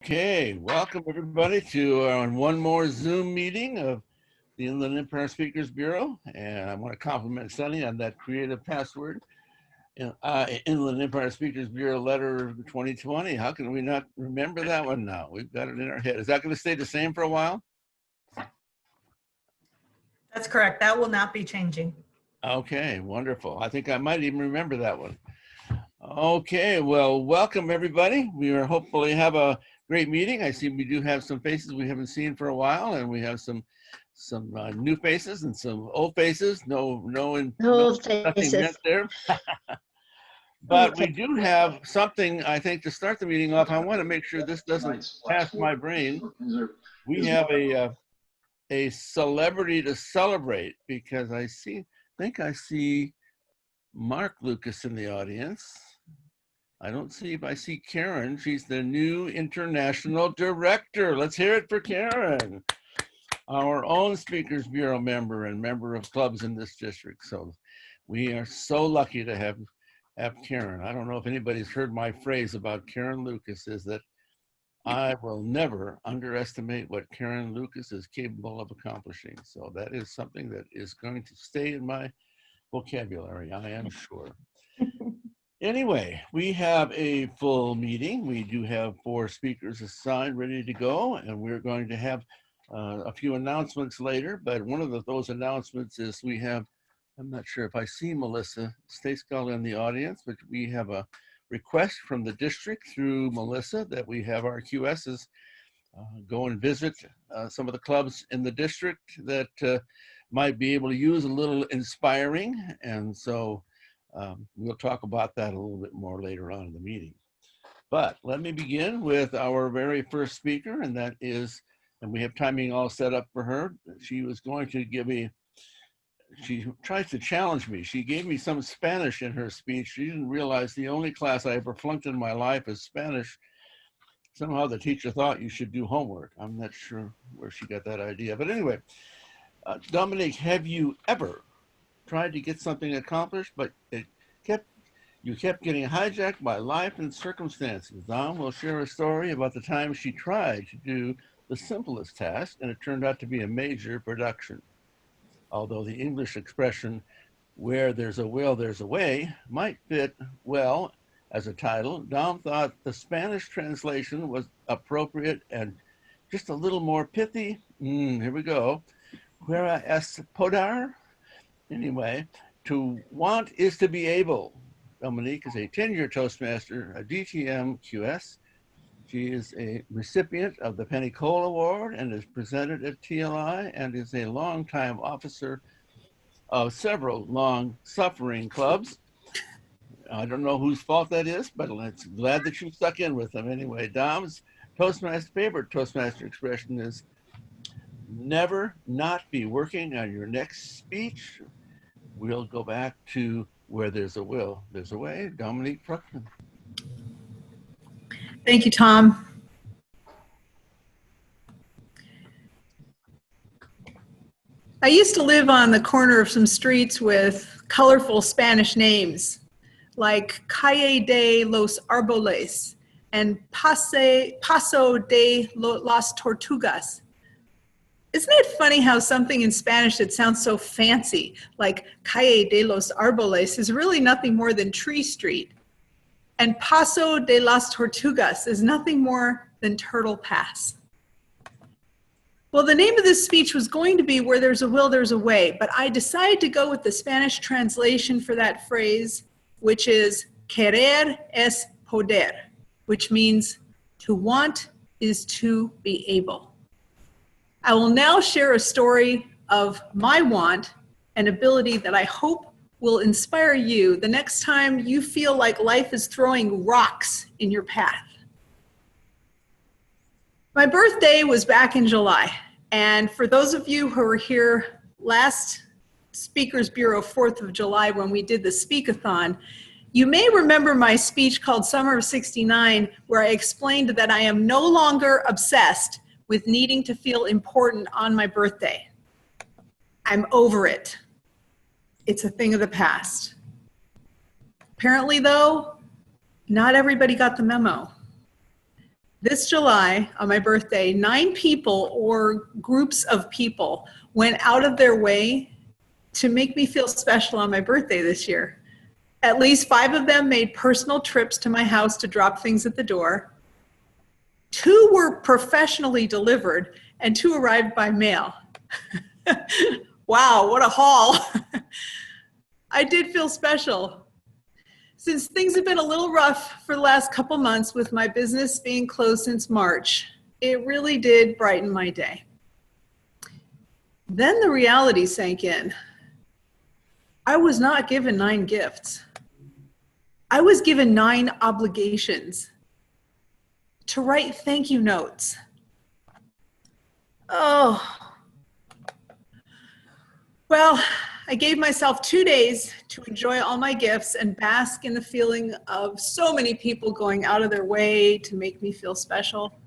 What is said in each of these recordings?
Okay, welcome everybody to one more Zoom meeting of the Inland Empire Speakers Bureau. And I want to compliment Suni on that creative password. Inland Empire Speakers Bureau letter 2020. How can we not remember that one now? We've got it in our head. Is that going to stay the same for a while? That's correct. That will not be changing. Okay, wonderful. I think I might even remember that one. Okay, well, welcome everybody. We are hopefully have a great meeting. I see we do have some faces we haven't seen for a while, and we have some new faces and some old faces. Nothing meant there. But we do have something, I think, to start the meeting off. I want to make sure this doesn't pass my brain. We have a celebrity to celebrate because I think I see Mark Lucas in the audience. I don't see if I see Karen. She's the new international director. Let's hear it for Karen, our own Speakers Bureau member and member of clubs in this district. So we are so lucky to have Karen. I don't know if anybody's heard my phrase about Karen Lucas is that I will never underestimate what Karen Lucas is capable of accomplishing. So that is something that is going to stay in my vocabulary, I am sure. Anyway, we have a full meeting. We do have 4 speakers assigned, ready to go, and we're going to have a few announcements later. But one of those announcements is we have, I'm not sure if I see Melissa Stayskull in the audience, but we have a request from the district through Melissa that we have our QSs go and visit some of the clubs in the district that might be able to use a little inspiring. And so we'll talk about that a little bit more later on in the meeting. But let me begin with our very first speaker, and that is, and we have timing all set up for her. She was going to give me, she tries to challenge me. She gave me some Spanish in her speech. She didn't realize the only class I ever flunked in my life is Spanish. Somehow the teacher thought you should do homework. I'm not sure where she got that idea. But anyway, Dominique, have you ever tried to get something accomplished, but you kept getting hijacked by life and circumstances? Dom will share a story about the time she tried to do the simplest task, and it turned out to be a major production. Although the English expression, where there's a will, there's a way, might fit well as a title, Dom thought the Spanish translation was appropriate and just a little more pithy. Here we go. Querer es poder? Anyway, to want is to be able. Dominique is a 10-year Toastmaster, a DTM QS. She is a recipient of the Penny Cole Award and is presented at TLI and is a longtime officer of several long-suffering clubs. I don't know whose fault that is, but it's glad that you stuck in with them. Anyway, Dom's favorite Toastmaster expression is never not be working on your next speech. We'll go back to where there's a will, there's a way. Dominique Fruchtman. Thank you, Tom. I used to live on the corner of some streets with colorful Spanish names like Calle de los Arboles and Paso de las Tortugas. Isn't it funny how something in Spanish that sounds so fancy, like Calle de los Arboles, is really nothing more than Tree Street, and Paso de las Tortugas is nothing more than Turtle Pass. Well, the name of this speech was going to be Where There's a Will, There's a Way, but I decided to go with the Spanish translation for that phrase, which is Querer es poder, which means to want is to be able. I will now share a story of my want and ability that I hope will inspire you the next time you feel like life is throwing rocks in your path. My birthday was back in July, and for those of you who were here last Speakers Bureau 4th of July when we did the Speak-a-thon, you may remember my speech called Summer of '69, where I explained that I am no longer obsessed with needing to feel important on my birthday. I'm over it. It's a thing of the past. Apparently though, not everybody got the memo. This July, on my birthday, 9 people or groups of people went out of their way to make me feel special on my birthday this year. At least 5 of them made personal trips to my house to drop things at the door. 2 were professionally delivered, and 2 arrived by mail. Wow, what a haul. I did feel special. Since things have been a little rough for the last couple months with my business being closed since March, it really did brighten my day. Then the reality sank in. I was not given 9 gifts. I was given 9 obligations to write thank you notes. Oh. Well, I gave myself 2 days to enjoy all my gifts and bask in the feeling of so many people going out of their way to make me feel special.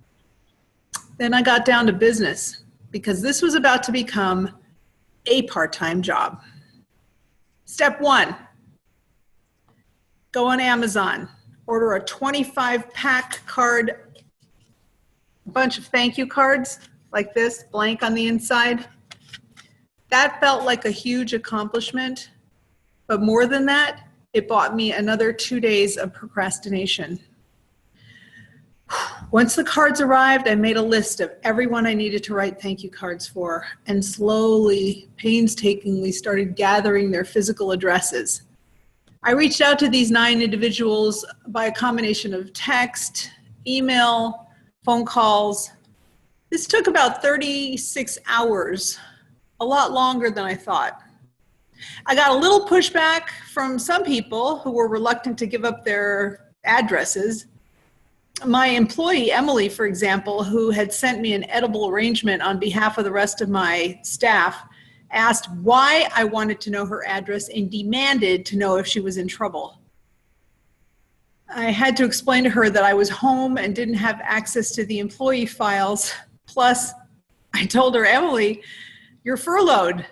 Then I got down to business because this was about to become a part-time job. Step 1, go on Amazon, order a 25-pack card, a bunch of thank you cards like this, blank on the inside. That felt like a huge accomplishment, but more than that, it bought me another 2 days of procrastination. Once the cards arrived, I made a list of everyone I needed to write thank you cards for, and slowly, painstakingly started gathering their physical addresses. I reached out to these 9 individuals by a combination of text, email, phone calls. This took about 36 hours. A lot longer than I thought. I got a little pushback from some people who were reluctant to give up their addresses. My employee, Emily, for example, who had sent me an edible arrangement on behalf of the rest of my staff, asked why I wanted to know her address and demanded to know if she was in trouble. I had to explain to her that I was home and didn't have access to the employee files. Plus, I told her, Emily, you're furloughed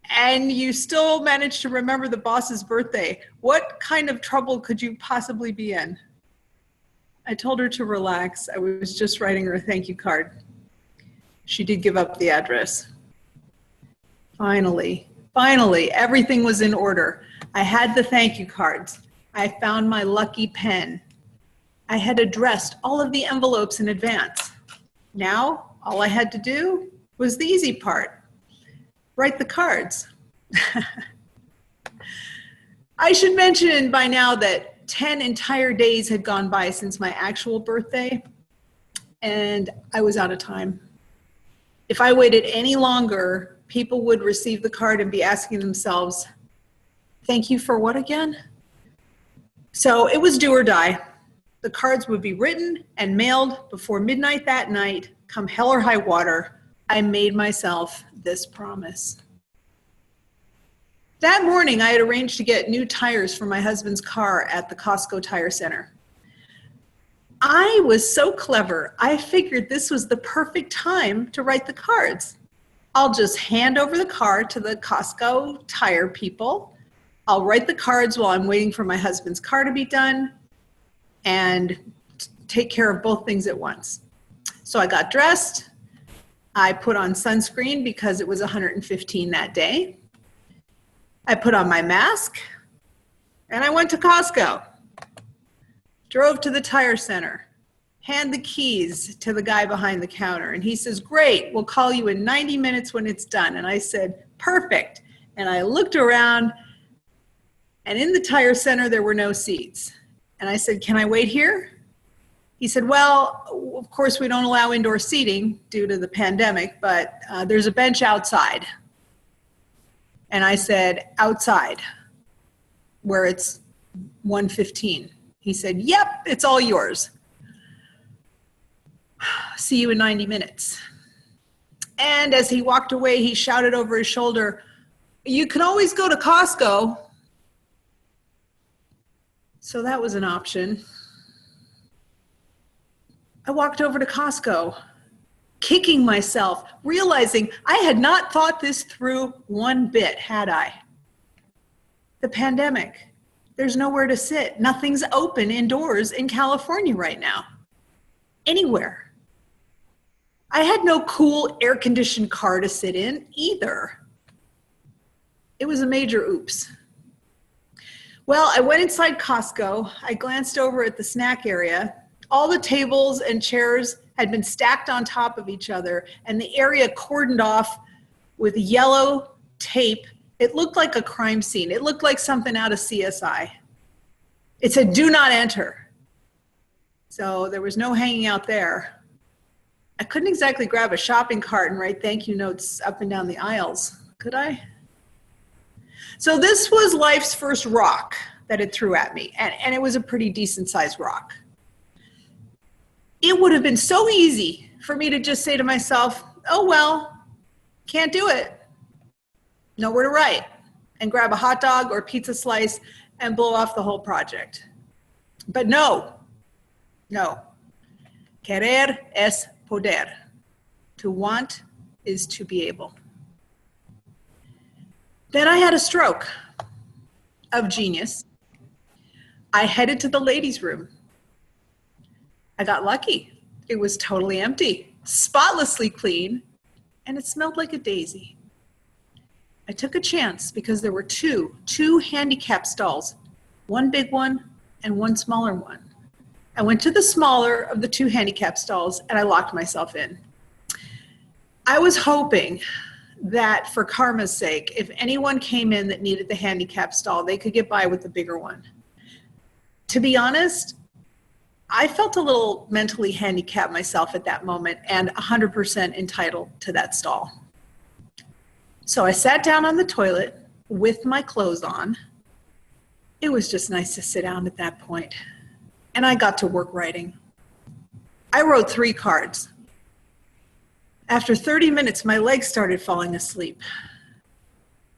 and you still managed to remember the boss's birthday. What kind of trouble could you possibly be in? I told her to relax. I was just writing her a thank you card. She did give up the address. Finally, everything was in order. I had the thank you cards. I found my lucky pen. I had addressed all of the envelopes in advance. Now, all I had to do was the easy part. Write the cards. I should mention by now that 10 entire days had gone by since my actual birthday, and I was out of time. If I waited any longer, people would receive the card and be asking themselves, thank you for what again? So it was do or die. The cards would be written and mailed before midnight that night, come hell or high water. I made myself this promise. That morning, I had arranged to get new tires for my husband's car at the Costco Tire Center. I was so clever, I figured this was the perfect time to write the cards. I'll just hand over the car to the Costco tire people. I'll write the cards while I'm waiting for my husband's car to be done and take care of both things at once. So I got dressed. I put on sunscreen because it was 115 that day. I put on my mask and I went to Costco. Drove to the tire center, hand the keys to the guy behind the counter. And he says, great, we'll call you in 90 minutes when it's done. And I said, perfect. And I looked around and in the tire center, there were no seats. And I said, can I wait here? He said, well, of course, we don't allow indoor seating due to the pandemic, but there's a bench outside. And I said, outside, where it's 1:15. He said, yep, it's all yours. See you in 90 minutes. And as he walked away, he shouted over his shoulder, you can always go to Costco. So that was an option. I walked over to Costco, kicking myself, realizing I had not thought this through one bit, had I? The pandemic. There's nowhere to sit. Nothing's open indoors in California right now. anywhere. I had no cool air-conditioned car to sit in either. It was a major oops. Well, I went inside Costco. I glanced over at the snack area. All the tables and chairs had been stacked on top of each other, and the area cordoned off with yellow tape. It looked like a crime scene. It looked like something out of CSI. It said, "Do not enter." So there was no hanging out there. I couldn't exactly grab a shopping cart and write thank you notes up and down the aisles, could I? So this was life's first rock that it threw at me, and it was a pretty decent sized rock. It would have been so easy for me to just say to myself, oh well, can't do it. Nowhere to write, and grab a hot dog or pizza slice and blow off the whole project. But no. Querer es poder. To want is to be able. Then I had a stroke of genius. I headed to the ladies' room. I got lucky. It was totally empty, spotlessly clean, and it smelled like a daisy. I took a chance because there were two handicap stalls, one big one and one smaller one. I went to the smaller of the two handicap stalls and I locked myself in. I was hoping that for karma's sake, if anyone came in that needed the handicap stall, they could get by with the bigger one. To be honest, I felt a little mentally handicapped myself at that moment and 100% entitled to that stall. So I sat down on the toilet with my clothes on. It was just nice to sit down at that point. And I got to work writing. I wrote 3 cards. After 30 minutes, my legs started falling asleep.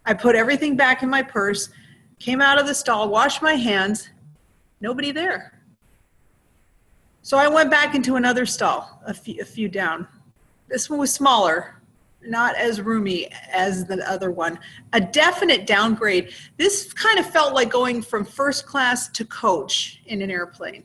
I put everything back in my purse, came out of the stall, washed my hands. Nobody there. So I went back into another stall, a few down. This one was smaller, not as roomy as the other one. A definite downgrade. This kind of felt like going from first class to coach in an airplane.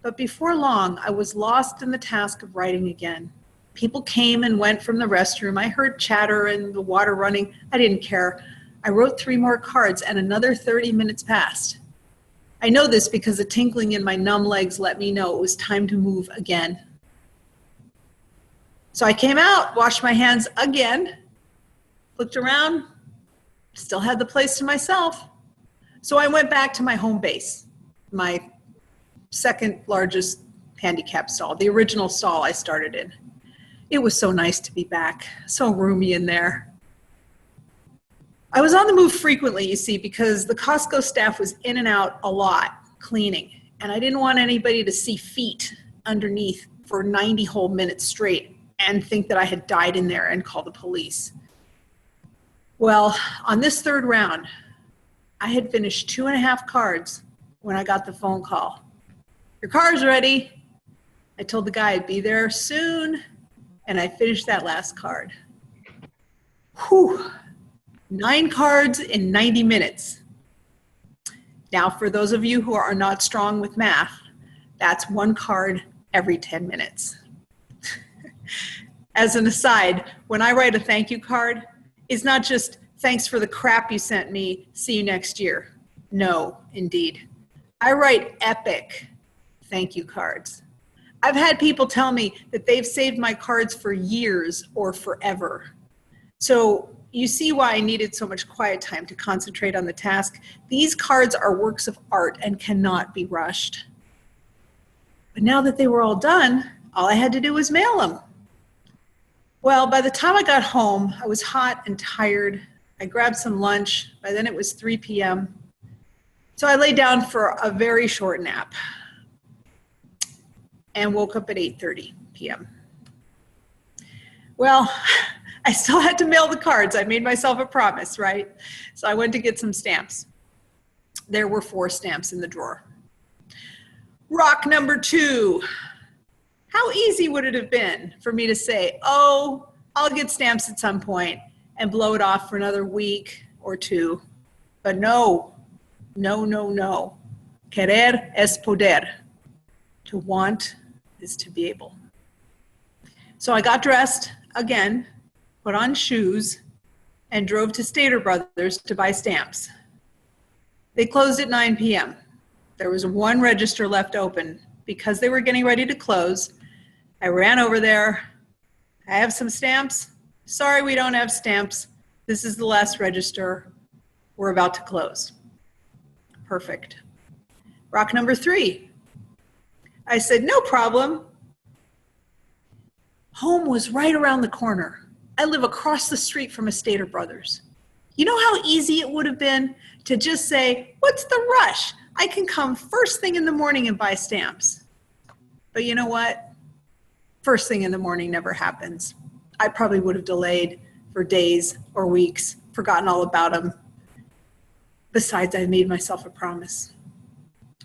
But before long, I was lost in the task of writing again. People came and went from the restroom. I heard chatter and the water running. I didn't care. I wrote 3 more cards and another 30 minutes passed. I know this because the tingling in my numb legs let me know it was time to move again. So I came out, washed my hands again, looked around, still had the place to myself. So I went back to my home base, my second largest handicap stall, the original stall I started in. It was so nice to be back, so roomy in there. I was on the move frequently, you see, because the Costco staff was in and out a lot, cleaning, and I didn't want anybody to see feet underneath for 90 whole minutes straight and think that I had died in there and call the police. Well, on this 3rd round, I had finished 2.5 cards when I got the phone call. Your car's ready. I told the guy I'd be there soon, and I finished that last card. Whew. 9 cards in 90 minutes. Now, for those of you who are not strong with math, that's 1 card every 10 minutes. As an aside, when I write a thank you card, it's not just thanks for the crap you sent me, see you next year. No, indeed. I write epic thank you cards. I've had people tell me that they've saved my cards for years or forever. So you see why I needed so much quiet time to concentrate on the task. These cards are works of art and cannot be rushed. But now that they were all done, all I had to do was mail them. Well, by the time I got home, I was hot and tired. I grabbed some lunch. By then it was 3 p.m. So I lay down for a very short nap and woke up at 8:30 p.m. Well, I still had to mail the cards. I made myself a promise, right? So I went to get some stamps. There were 4 stamps in the drawer. Rock number 2. How easy would it have been for me to say, oh, I'll get stamps at some point and blow it off for another week or 2. But no. Querer es poder. To want is to be able. So I got dressed again, put on shoes, and drove to Stater Brothers to buy stamps. They closed at 9 p.m. There was one register left open. Because they were getting ready to close, I ran over there. I have some stamps. Sorry, we don't have stamps. This is the last register. We're about to close. Perfect. Rock number 3. I said, no problem. Home was right around the corner. I live across the street from a Stater Brothers. You know how easy it would have been to just say, what's the rush? I can come first thing in the morning and buy stamps. But you know what? First thing in the morning never happens. I probably would have delayed for days or weeks, forgotten all about them. Besides, I made myself a promise.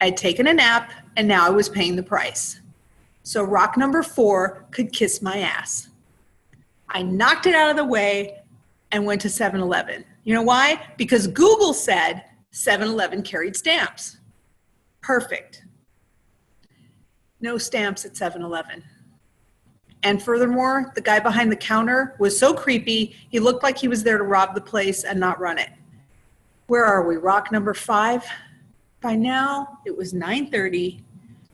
I'd taken a nap, and now I was paying the price. So rock number 4 could kiss my ass. I knocked it out of the way and went to 7-Eleven. You know why? Because Google said 7-Eleven carried stamps. Perfect. No stamps at 7-Eleven. And furthermore, the guy behind the counter was so creepy, he looked like he was there to rob the place and not run it. Where are we? Rock number 5? By now, it was 9:30.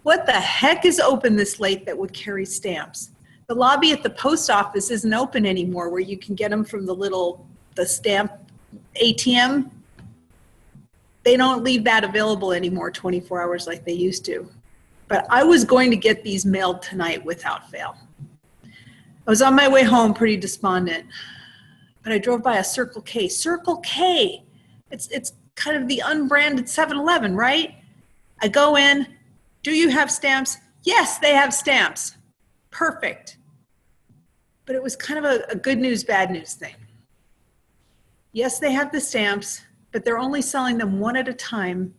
What the heck is open this late that would carry stamps? The lobby at the post office isn't open anymore where you can get them from the stamp ATM. They don't leave that available anymore 24 hours like they used to. But I was going to get these mailed tonight without fail. I was on my way home pretty despondent, but I drove by a Circle K. Circle K! It's kind of the unbranded 7-Eleven, right? I go in, do you have stamps? Yes, they have stamps. Perfect. But it was kind of a good news, bad news thing. Yes, they have the stamps, but they're only selling them one at a time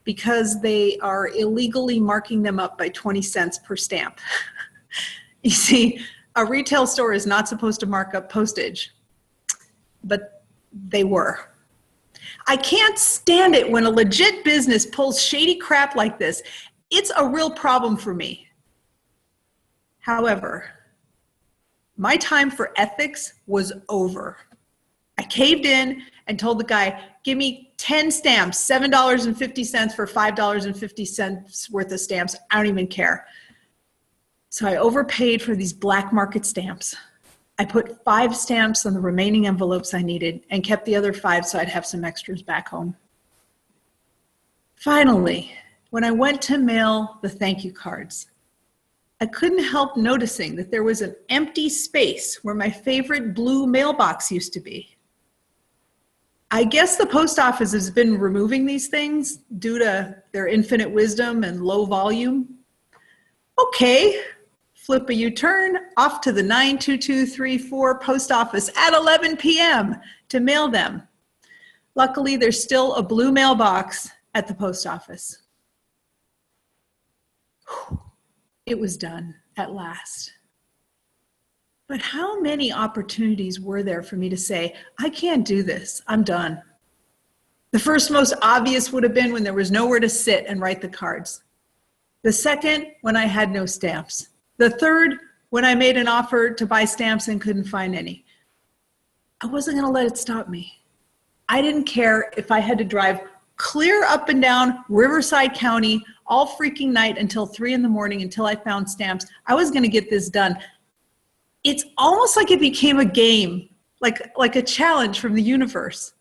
because they are illegally marking them up by 20 cents per stamp. You see, a retail store is not supposed to mark up postage, but they were. I can't stand it when a legit business pulls shady crap like this. It's a real problem for me. However, my time for ethics was over. I caved in and told the guy, give me 10 stamps, $7.50 for $5.50 worth of stamps. I don't even care. So I overpaid for these black market stamps. I put 5 stamps on the remaining envelopes I needed and kept the other 5 so I'd have some extras back home. Finally, when I went to mail the thank you cards, I couldn't help noticing that there was an empty space where my favorite blue mailbox used to be. I guess the post office has been removing these things due to their infinite wisdom and low volume. Okay, flip a U-turn off to the 92234 post office at 11 p.m. to mail them. Luckily, there's still a blue mailbox at the post office. It was done at last. But how many opportunities were there for me to say, I can't do this, I'm done. The first most obvious would have been when there was nowhere to sit and write the cards. The second, when I had no stamps. The third, when I made an offer to buy stamps and couldn't find any. I wasn't gonna let it stop me. I didn't care if I had to drive clear up and down Riverside County all freaking night until 3 in the morning until I found stamps. I was gonna get this done. It's almost like it became a game, like a challenge from the universe.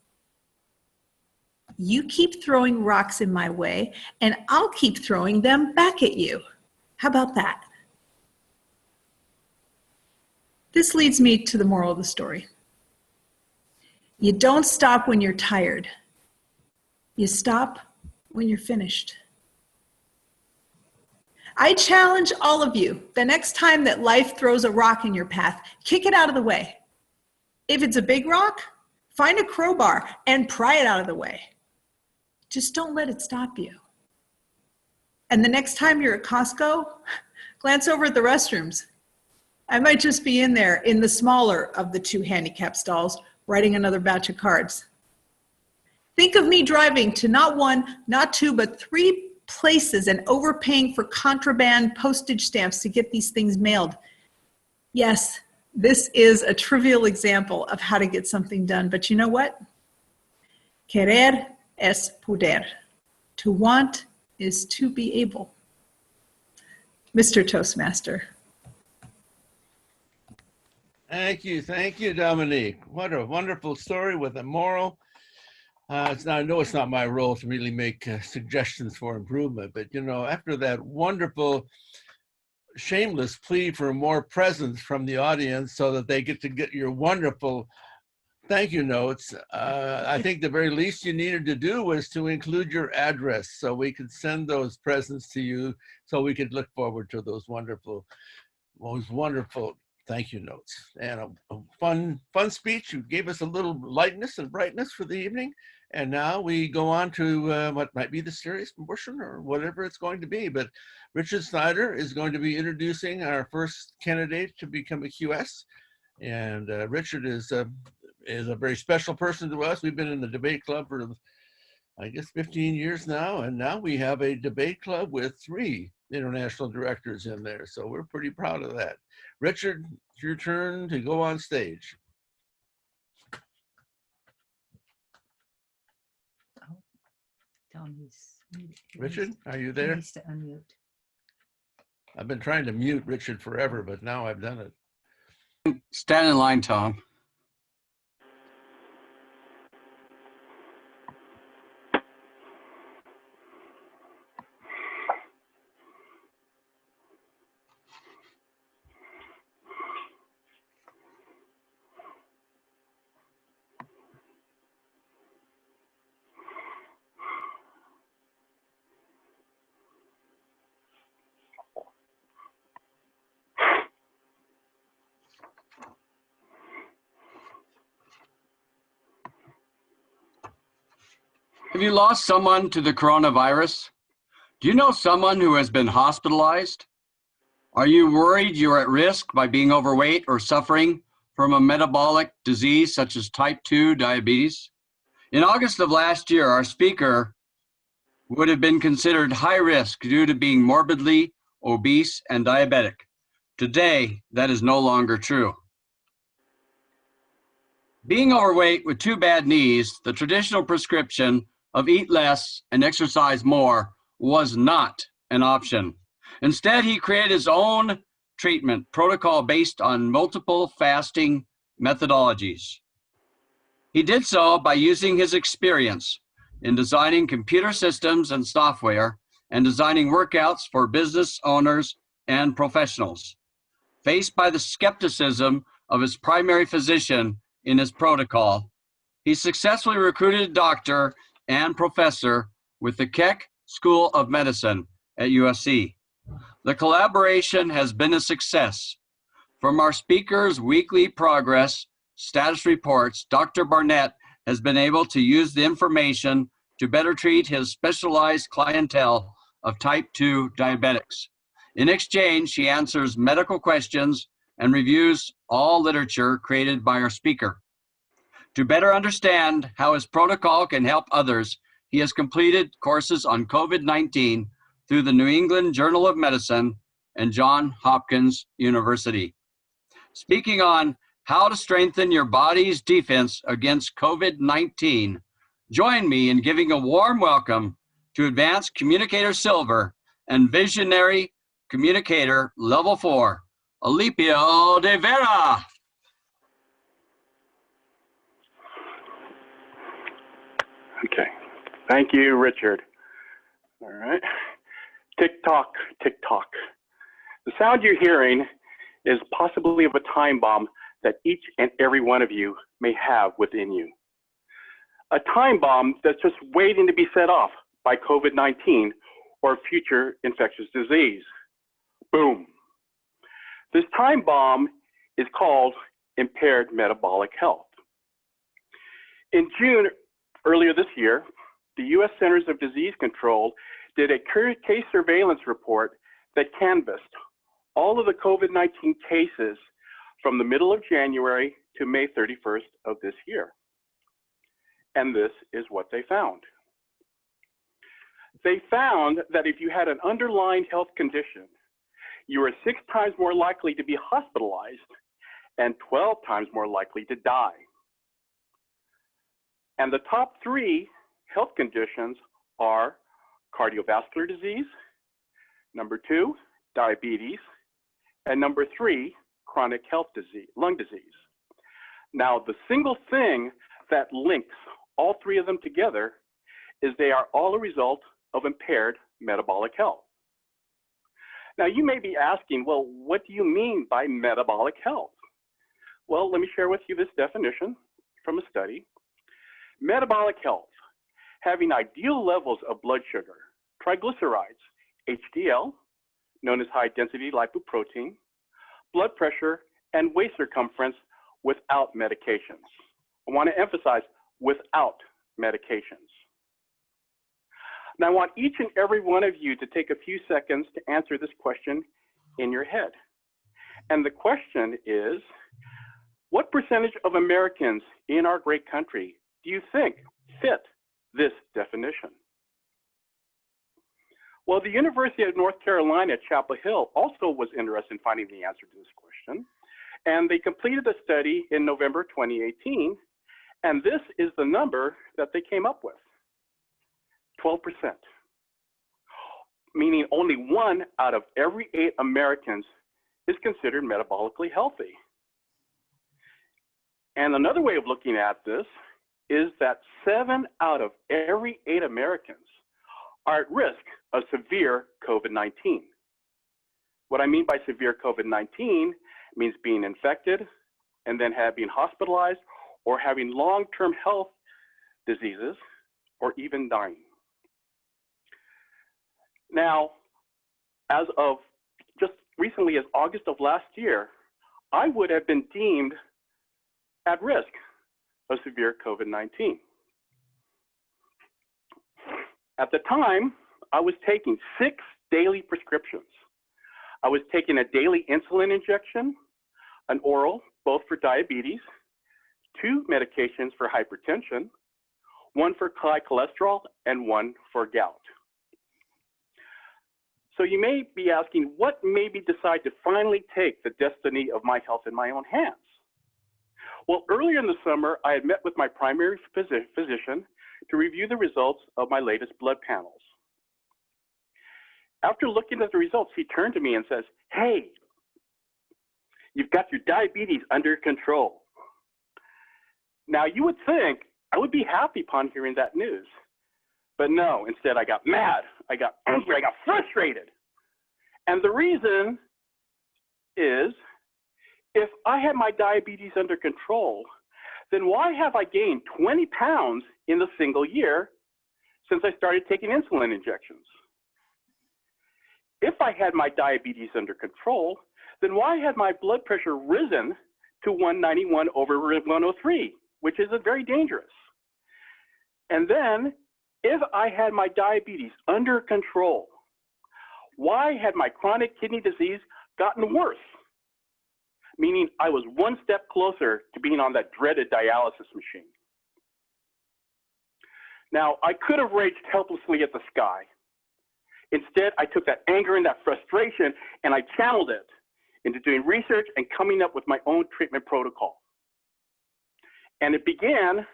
You keep throwing rocks in my way, and I'll keep throwing them back at you. How about that? This leads me to the moral of the story. You don't stop when you're tired. You stop when you're finished. I challenge all of you, the next time that life throws a rock in your path, kick it out of the way. If it's a big rock, find a crowbar and pry it out of the way. Just don't let it stop you. And the next time you're at Costco, glance over at the restrooms. I might just be in there in the smaller of the 2 handicap stalls, writing another batch of cards. Think of me driving to not 1, not 2, but 3 places and overpaying for contraband postage stamps to get these things mailed. Yes, this is a trivial example of how to get something done, but you know what? Querer es poder. To want is to be able. Mr. Toastmaster. Thank you, Dominique. What a wonderful story with a moral. I know it's not my role to really make suggestions for improvement, but you know, after that wonderful, shameless plea for more presence from the audience so that they get to get your wonderful thank you notes, I think the very least you needed to do was to include your address so we could send those presents to you so we could look forward to those wonderful thank you notes. And a fun speech. You gave us a little lightness and brightness for the evening. And now we go on to what might be the serious portion or whatever it's going to be. But Richard Snyder is going to be introducing our first candidate to become a QS. And Richard is a very special person to us. We've been in the debate club for, I guess, 15 years now. And now we have a debate club with 3 international directors in there. So we're pretty proud of that. Richard, it's your turn to go on stage. Tell him he's muted. Richard, are you He there? needs to unmute. I've been trying to mute Richard forever, but now I've done it. Stand in line, Tom. Have you lost someone to the coronavirus? Do you know someone who has been hospitalized? Are you worried you're at risk by being overweight or suffering from a metabolic disease such as type 2 diabetes? In August of last year, our speaker would have been considered high risk due to being morbidly obese and diabetic. Today, that is no longer true. Being overweight with 2 bad knees, the traditional prescription of eat less and exercise more was not an option. Instead, he created his own treatment protocol based on multiple fasting methodologies. He did so by using his experience in designing computer systems and software and designing workouts for business owners and professionals. Faced by the skepticism of his primary physician in his protocol, he successfully recruited a doctor and professor with the Keck School of Medicine at USC. The collaboration has been a success. From our speaker's weekly progress status reports, Dr. Barnett has been able to use the information to better treat his specialized clientele of type 2 diabetics. In exchange, he answers medical questions and reviews all literature created by our speaker. To better understand how his protocol can help others, he has completed courses on COVID-19 through the New England Journal of Medicine and Johns Hopkins University. Speaking on how to strengthen your body's defense against COVID-19, join me in giving a warm welcome to Advanced Communicator Silver and Visionary Communicator Level 4, Alipio DeVeyra. Okay. Thank you, Richard. All right. Tick tock, tick tock. The sound you're hearing is possibly of a time bomb that each and every one of you may have within you. A time bomb that's just waiting to be set off by COVID-19 or future infectious disease. Boom. This time bomb is called impaired metabolic health. In June, earlier this year, the U.S. Centers of Disease Control did a case surveillance report that canvassed all of the COVID-19 cases from the middle of January to May 31st of this year. And this is what they found. they found that if you had an underlying health condition, you were 6 times more likely to be hospitalized and 12 times more likely to die. And the top 3 health conditions are cardiovascular disease, number 2, diabetes, and number 3, chronic health disease, lung disease. Now, the single thing that links all 3 of them together is they are all a result of impaired metabolic health. Now, you may be asking, well, what do you mean by metabolic health? Well, let me share with you this definition from a study. Metabolic health, having ideal levels of blood sugar, triglycerides, HDL, known as high-density lipoprotein, blood pressure, and waist circumference without medications. I want to emphasize without medications. Now, I want each and every one of you to take a few seconds to answer this question in your head. And the question is, what percentage of Americans in our great country do you think fit this definition? Well, the University of North Carolina at Chapel Hill also was interested in finding the answer to this question. And they completed a study in November 2018. And this is the number that they came up with, 12%. Meaning only 1 out of every 8 Americans is considered metabolically healthy. And another way of looking at this is that 7 out of every 8 Americans are at risk of severe COVID-19. What I mean by severe COVID-19 means being infected and then being hospitalized or having long-term health diseases or even dying. Now, as of just recently as August of last year, I would have been deemed at risk of severe COVID-19. At the time, I was taking 6 daily prescriptions. I was taking a daily insulin injection, an oral, both for diabetes, 2 medications for hypertension, 1 for high cholesterol, and 1 for gout. So you may be asking, what made me decide to finally take the destiny of my health in my own hands? Well, earlier in the summer, I had met with my primary physician to review the results of my latest blood panels. After looking at the results, he turned to me and says, "Hey, you've got your diabetes under control." Now, you would think I would be happy upon hearing that news. But no, instead I got mad, I got angry, I got frustrated. And the reason is, if I had my diabetes under control, then why have I gained 20 pounds in a single year since I started taking insulin injections? If I had my diabetes under control, then why had my blood pressure risen to 191 over 103, which is very dangerous? And then, if I had my diabetes under control, why had my chronic kidney disease gotten worse? Meaning I was 1 step closer to being on that dreaded dialysis machine. Now, I could have raged helplessly at the sky. Instead, I took that anger and that frustration and I channeled it into doing research and coming up with my own treatment protocol. And it began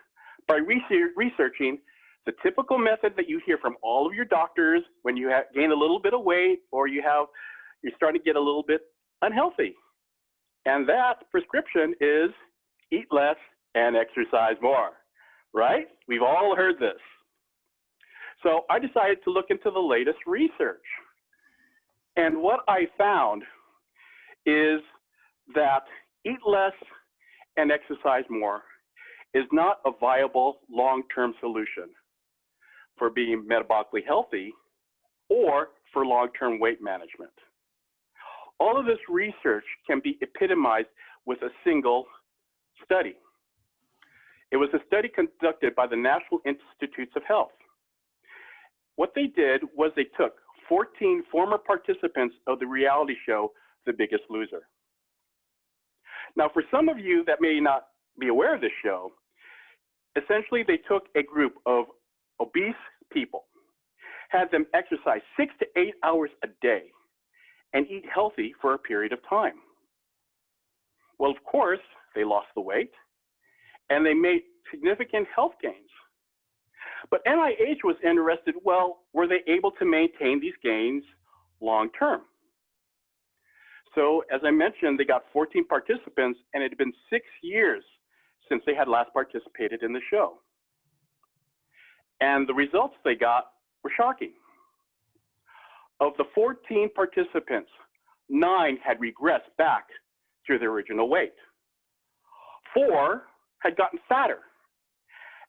by researching the typical method that you hear from all of your doctors when you gain a little bit of weight or you're starting to get a little bit unhealthy. And that prescription is eat less and exercise more, right? We've all heard this. So I decided to look into the latest research. And what I found is that eat less and exercise more is not a viable long-term solution for being metabolically healthy or for long-term weight management. All of this research can be epitomized with a single study. It was a study conducted by the National Institutes of Health. What they did was they took 14 former participants of the reality show, The Biggest Loser. Now, for some of you that may not be aware of this show, essentially they took a group of obese people had them exercise 6 to 8 hours a day and eat healthy for a period of time. Well, of course, they lost the weight and they made significant health gains. But NIH was interested, well, were they able to maintain these gains long term? So as I mentioned, they got 14 participants and it had been 6 years since they had last participated in the show. And the results they got were shocking. Of the 14 participants, 9 had regressed back to their original weight. 4 had gotten fatter.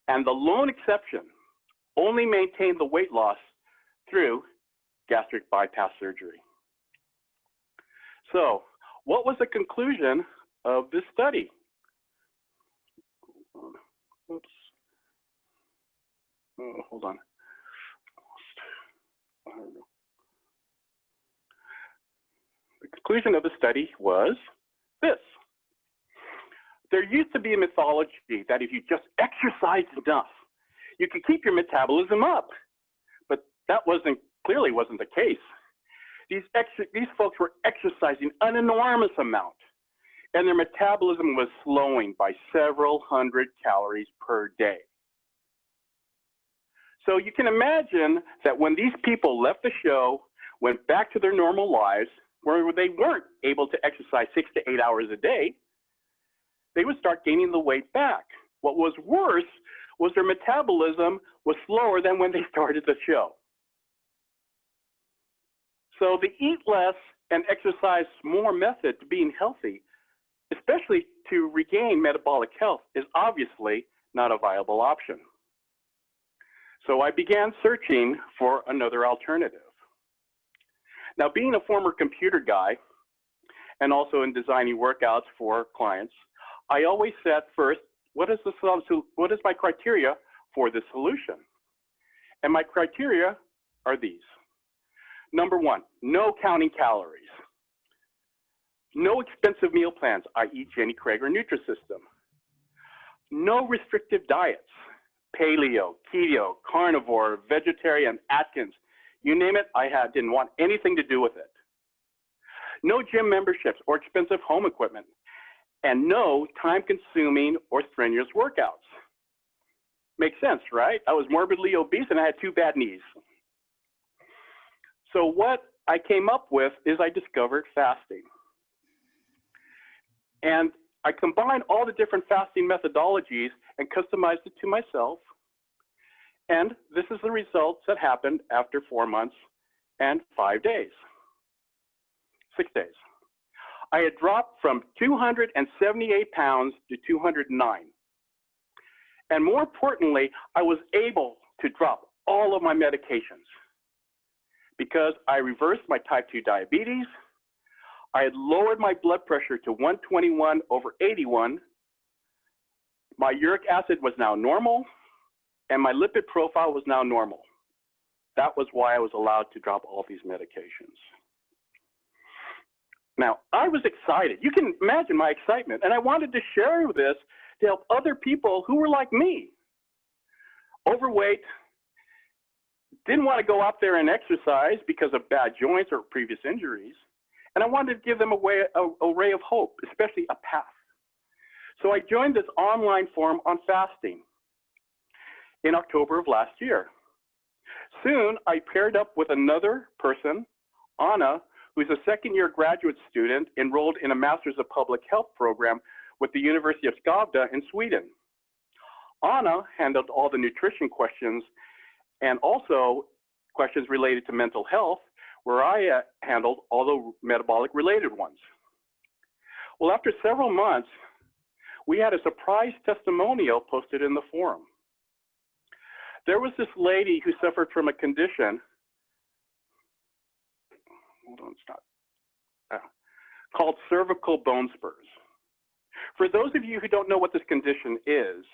And the lone exception only maintained the weight loss through gastric bypass surgery. So, what was the conclusion of this study? Oops. Oh, hold on. I don't know. The conclusion of the study was this. There used to be a mythology that if you just exercised enough, you could keep your metabolism up. But that clearly wasn't the case. These folks were exercising an enormous amount, and their metabolism was slowing by several hundred calories per day. So you can imagine that when these people left the show, went back to their normal lives, where they weren't able to exercise 6 to 8 hours a day, they would start gaining the weight back. What was worse was their metabolism was slower than when they started the show. So the eat less and exercise more method to being healthy, especially to regain metabolic health, is obviously not a viable option. So I began searching for another alternative. Now, being a former computer guy and also in designing workouts for clients, I always said first, what is my criteria for this solution? And my criteria are these. Number 1, no counting calories. No expensive meal plans, i.e. Jenny Craig or Nutrisystem. No restrictive diets, paleo, keto, carnivore, vegetarian, Atkins, you name it, didn't want anything to do with it. No gym memberships or expensive home equipment, and no time-consuming or strenuous workouts. Makes sense, right? I was morbidly obese and I had 2 bad knees. So what I came up with is I discovered fasting. And I combined all the different fasting methodologies and customized it to myself. And this is the results that happened after 4 months and 5 days, 6 days. I had dropped from 278 pounds to 209. And more importantly, I was able to drop all of my medications because I reversed my type 2 diabetes. I had lowered my blood pressure to 121/81. My uric acid was now normal, and my lipid profile was now normal. That was why I was allowed to drop all these medications. Now, I was excited. You can imagine my excitement, and I wanted to share this to help other people who were like me. Overweight, didn't want to go out there and exercise because of bad joints or previous injuries, and I wanted to give them a ray of hope, especially a path. So I joined this online forum on fasting in October of last year. Soon, I paired up with another person, Anna, who's a second-year graduate student enrolled in a Master's of Public Health program with the University of Skövde in Sweden. Anna handled all the nutrition questions and also questions related to mental health, where I handled all the metabolic-related ones. Well, after several months, we had a surprise testimonial posted in the forum. There was this lady who suffered from a condition, called cervical bone spurs. For those of you who don't know what this condition is,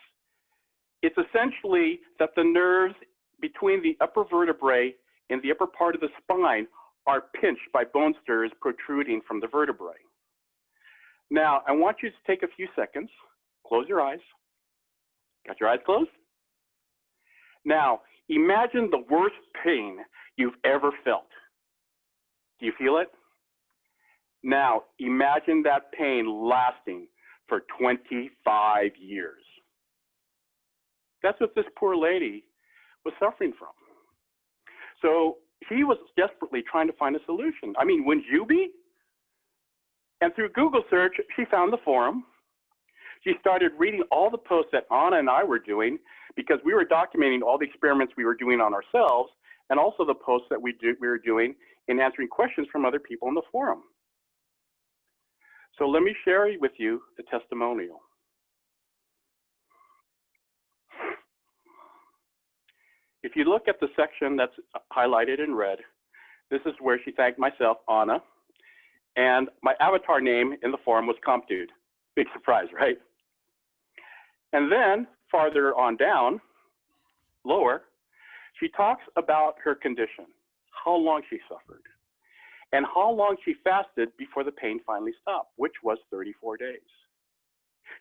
it's essentially that the nerves between the upper vertebrae and the upper part of the spine are pinched by bone spurs protruding from the vertebrae. Now, I want you to take a few seconds, close your eyes. Got your eyes closed? Now, Imagine the worst pain you've ever felt. Do you feel it? Now, imagine that pain lasting for 25 years. That's what this poor lady was suffering from. So she was desperately trying to find a solution. I mean, wouldn't you be? And through Google search, she found the forum. She started reading all the posts that Anna and I were doing because we were documenting all the experiments we were doing on ourselves and also the posts that we were doing in answering questions from other people in the forum. So let me share with you the testimonial. If you look at the section that's highlighted in red, this is where she thanked myself, Anna, and my avatar name in the forum was CompDude. Big surprise, right? And then farther on down, lower, she talks about her condition, how long she suffered, and how long she fasted before the pain finally stopped, which was 34 days.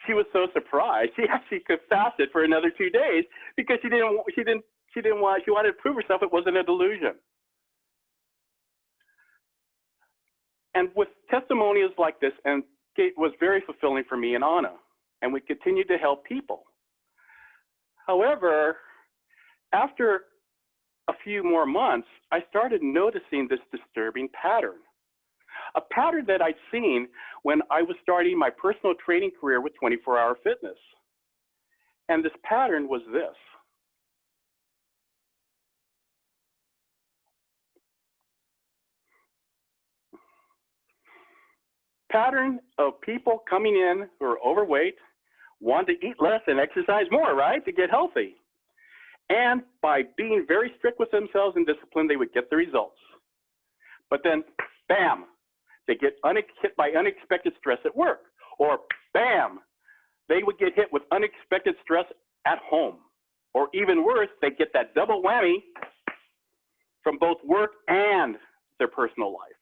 She was so surprised she actually could fast it for another 2 days because she wanted to prove herself it wasn't a delusion. And with testimonials like this, and it was very fulfilling for me and Anna, and we continued to help people. However, after a few more months, I started noticing this disturbing pattern. A pattern that I'd seen when I was starting my personal training career with 24-Hour Fitness. And this pattern was this. Pattern of people coming in who are overweight, want to eat less and exercise more, right, to get healthy. And by being very strict with themselves and disciplined, they would get the results. But then, bam, they get hit by unexpected stress at work. Or bam, they would get hit with unexpected stress at home. Or even worse, they get that double whammy from both work and their personal life.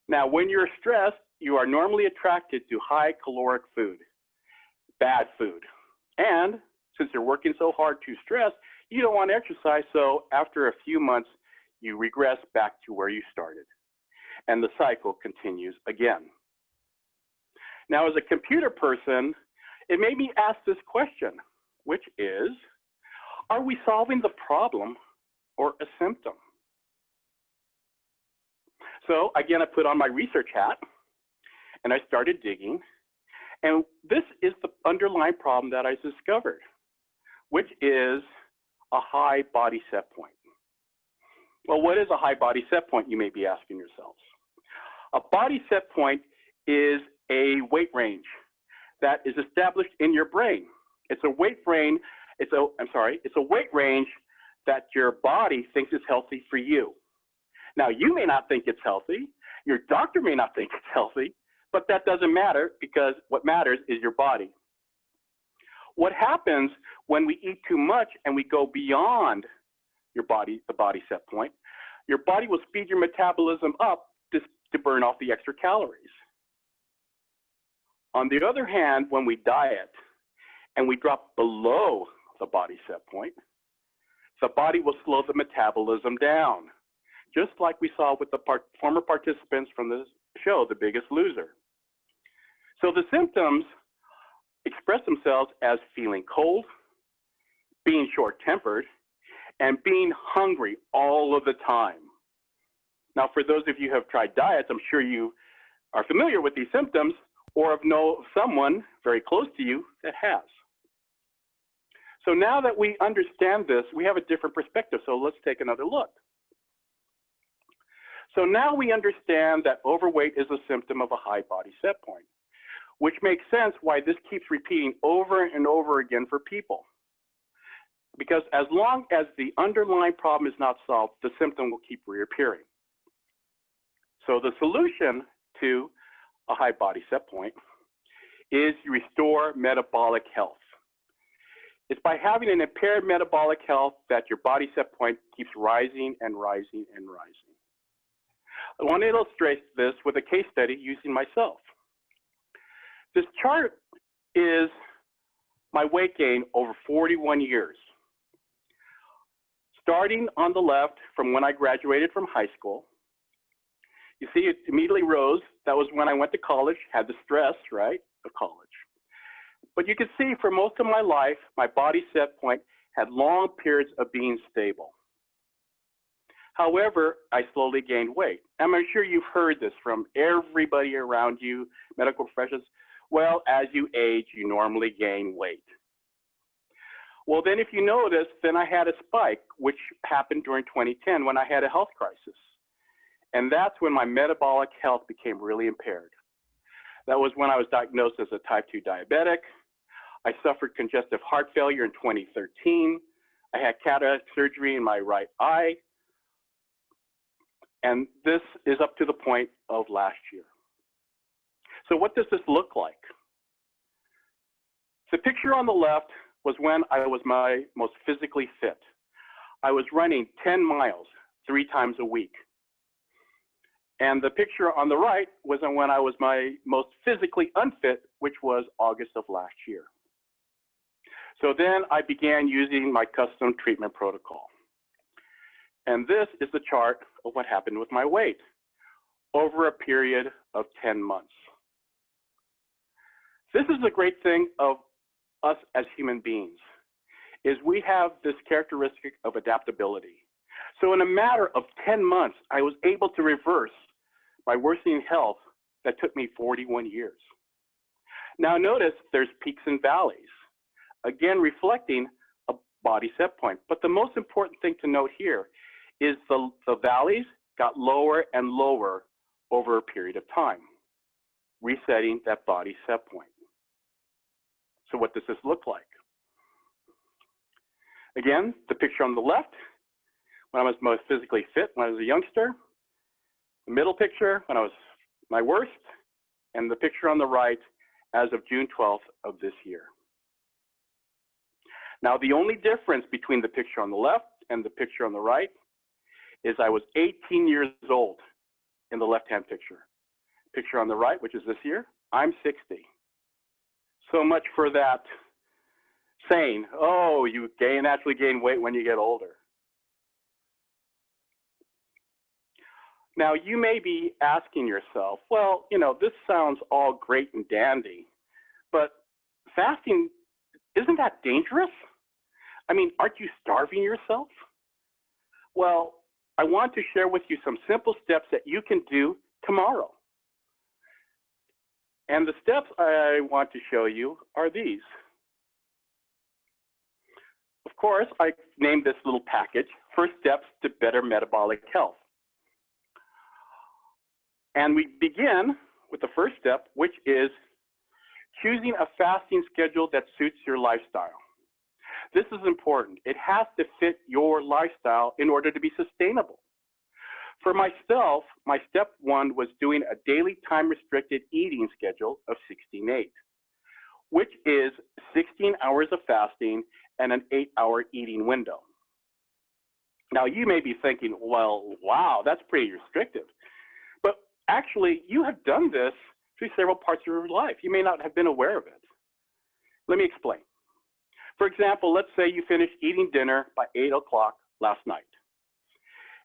Now, when you're stressed, you are normally attracted to high caloric food, bad food. And since you're working so hard to stress, you don't want to exercise. So after a few months, you regress back to where you started. And the cycle continues again. Now, as a computer person, it made me ask this question, which is, are we solving the problem or a symptom? So again, I put on my research hat and I started digging. And this is the underlying problem that I discovered, which is a high body set point. Well, what is a high body set point, you may be asking yourselves? A body set point is a weight range that is established in your brain. It's a weight range, it's a weight range that your body thinks is healthy for you. Now, you may not think it's healthy, your doctor may not think it's healthy, but that doesn't matter because what matters is your body. What happens when we eat too much and we go beyond your body, the body set point, your body will speed your metabolism up to burn off the extra calories. On the other hand, when we diet and we drop below the body set point, the body will slow the metabolism down, just like we saw with the former participants from the show, The Biggest Loser. So the symptoms express themselves as feeling cold, being short-tempered, and being hungry all of the time. Now, for those of you who have tried diets, I'm sure you are familiar with these symptoms or know someone very close to you that has. So now that we understand this, we have a different perspective. So let's take another look. So now we understand that overweight is a symptom of a high body set point, which makes sense why this keeps repeating over and over again for people. Because as long as the underlying problem is not solved, the symptom will keep reappearing. So the solution to a high body set point is you restore metabolic health. It's by having an impaired metabolic health that your body set point keeps rising and rising and rising. I want to illustrate this with a case study using myself. This chart is my weight gain over 41 years. Starting on the left from when I graduated from high school, you see it immediately rose. That was when I went to college, had the stress, right, of college. But you can see for most of my life, my body set point had long periods of being stable. However, I slowly gained weight. And I'm sure you've heard this from everybody around you, medical professionals. Well, as you age, you normally gain weight. Well, then if you notice, then I had a spike, which happened during 2010 when I had a health crisis. And that's when my metabolic health became really impaired. That was when I was diagnosed as a type 2 diabetic. I suffered congestive heart failure in 2013. I had cataract surgery in my right eye. And this is up to the point of last year. So what does this look like? The picture on the left was when I was my most physically fit. I was running 10 miles 3 times a week. And the picture on the right was when I was my most physically unfit, which was August of last year. So then I began using my custom treatment protocol. And this is the chart of what happened with my weight over a period of 10 months. This is the great thing of us as human beings, is we have this characteristic of adaptability. So in a matter of 10 months, I was able to reverse my worsening health that took me 41 years. Now notice there's peaks and valleys, again reflecting a body set point. But the most important thing to note here is the valleys got lower and lower over a period of time, resetting that body set point. So what does this look like? Again, the picture on the left, when I was most physically fit, when I was a youngster. The middle picture, when I was my worst, and the picture on the right as of June 12th of this year. Now, the only difference between the picture on the left and the picture on the right is I was 18 years old in the left-hand picture. Picture on the right, which is this year, I'm 60. So much for that saying, oh, you naturally gain weight when you get older. Now, you may be asking yourself, well, you know, this sounds all great and dandy, but fasting, isn't that dangerous? I mean, aren't you starving yourself? Well, I want to share with you some simple steps that you can do tomorrow. And the steps I want to show you are these. Of course, I named this little package, First Steps to Better Metabolic Health. And we begin with the first step, which is choosing a fasting schedule that suits your lifestyle. This is important. It has to fit your lifestyle in order to be sustainable. For myself, my step 1 was doing a daily time-restricted eating schedule of 16-8, which is 16 hours of fasting and an 8-hour eating window. Now, you may be thinking, well, wow, that's pretty restrictive. But actually, you have done this through several parts of your life. You may not have been aware of it. Let me explain. For example, let's say you finished eating dinner by 8 o'clock last night.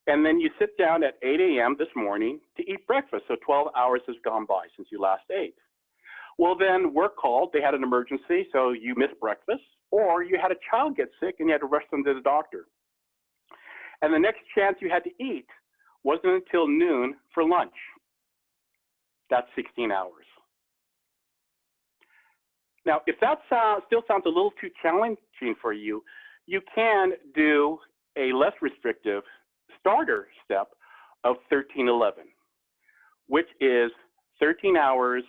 And then you sit down at 8 a.m. this morning to eat breakfast. So 12 hours has gone by since you last ate. Well, then work called, they had an emergency, so you missed breakfast, or you had a child get sick and you had to rush them to the doctor. And the next chance you had to eat wasn't until noon for lunch. That's 16 hours. Now, if that still sounds a little too challenging for you, you can do a less restrictive starter step of 13-11, which is 13 hours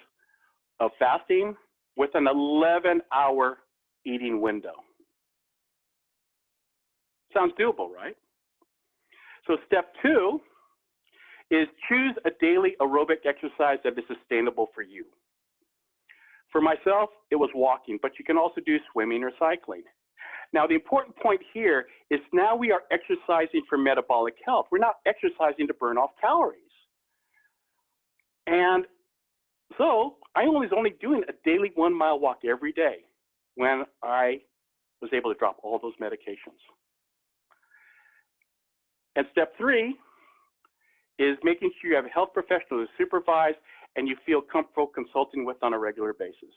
of fasting with an 11-hour eating window. Sounds doable, right? So step 2 is choose a daily aerobic exercise that is sustainable for you. For myself, it was walking, but you can also do swimming or cycling. Now, the important point here is now we are exercising for metabolic health. We're not exercising to burn off calories. And so I was only doing a daily 1-mile walk every day when I was able to drop all those medications. And step 3 is making sure you have a health professional to supervise and you feel comfortable consulting with on a regular basis.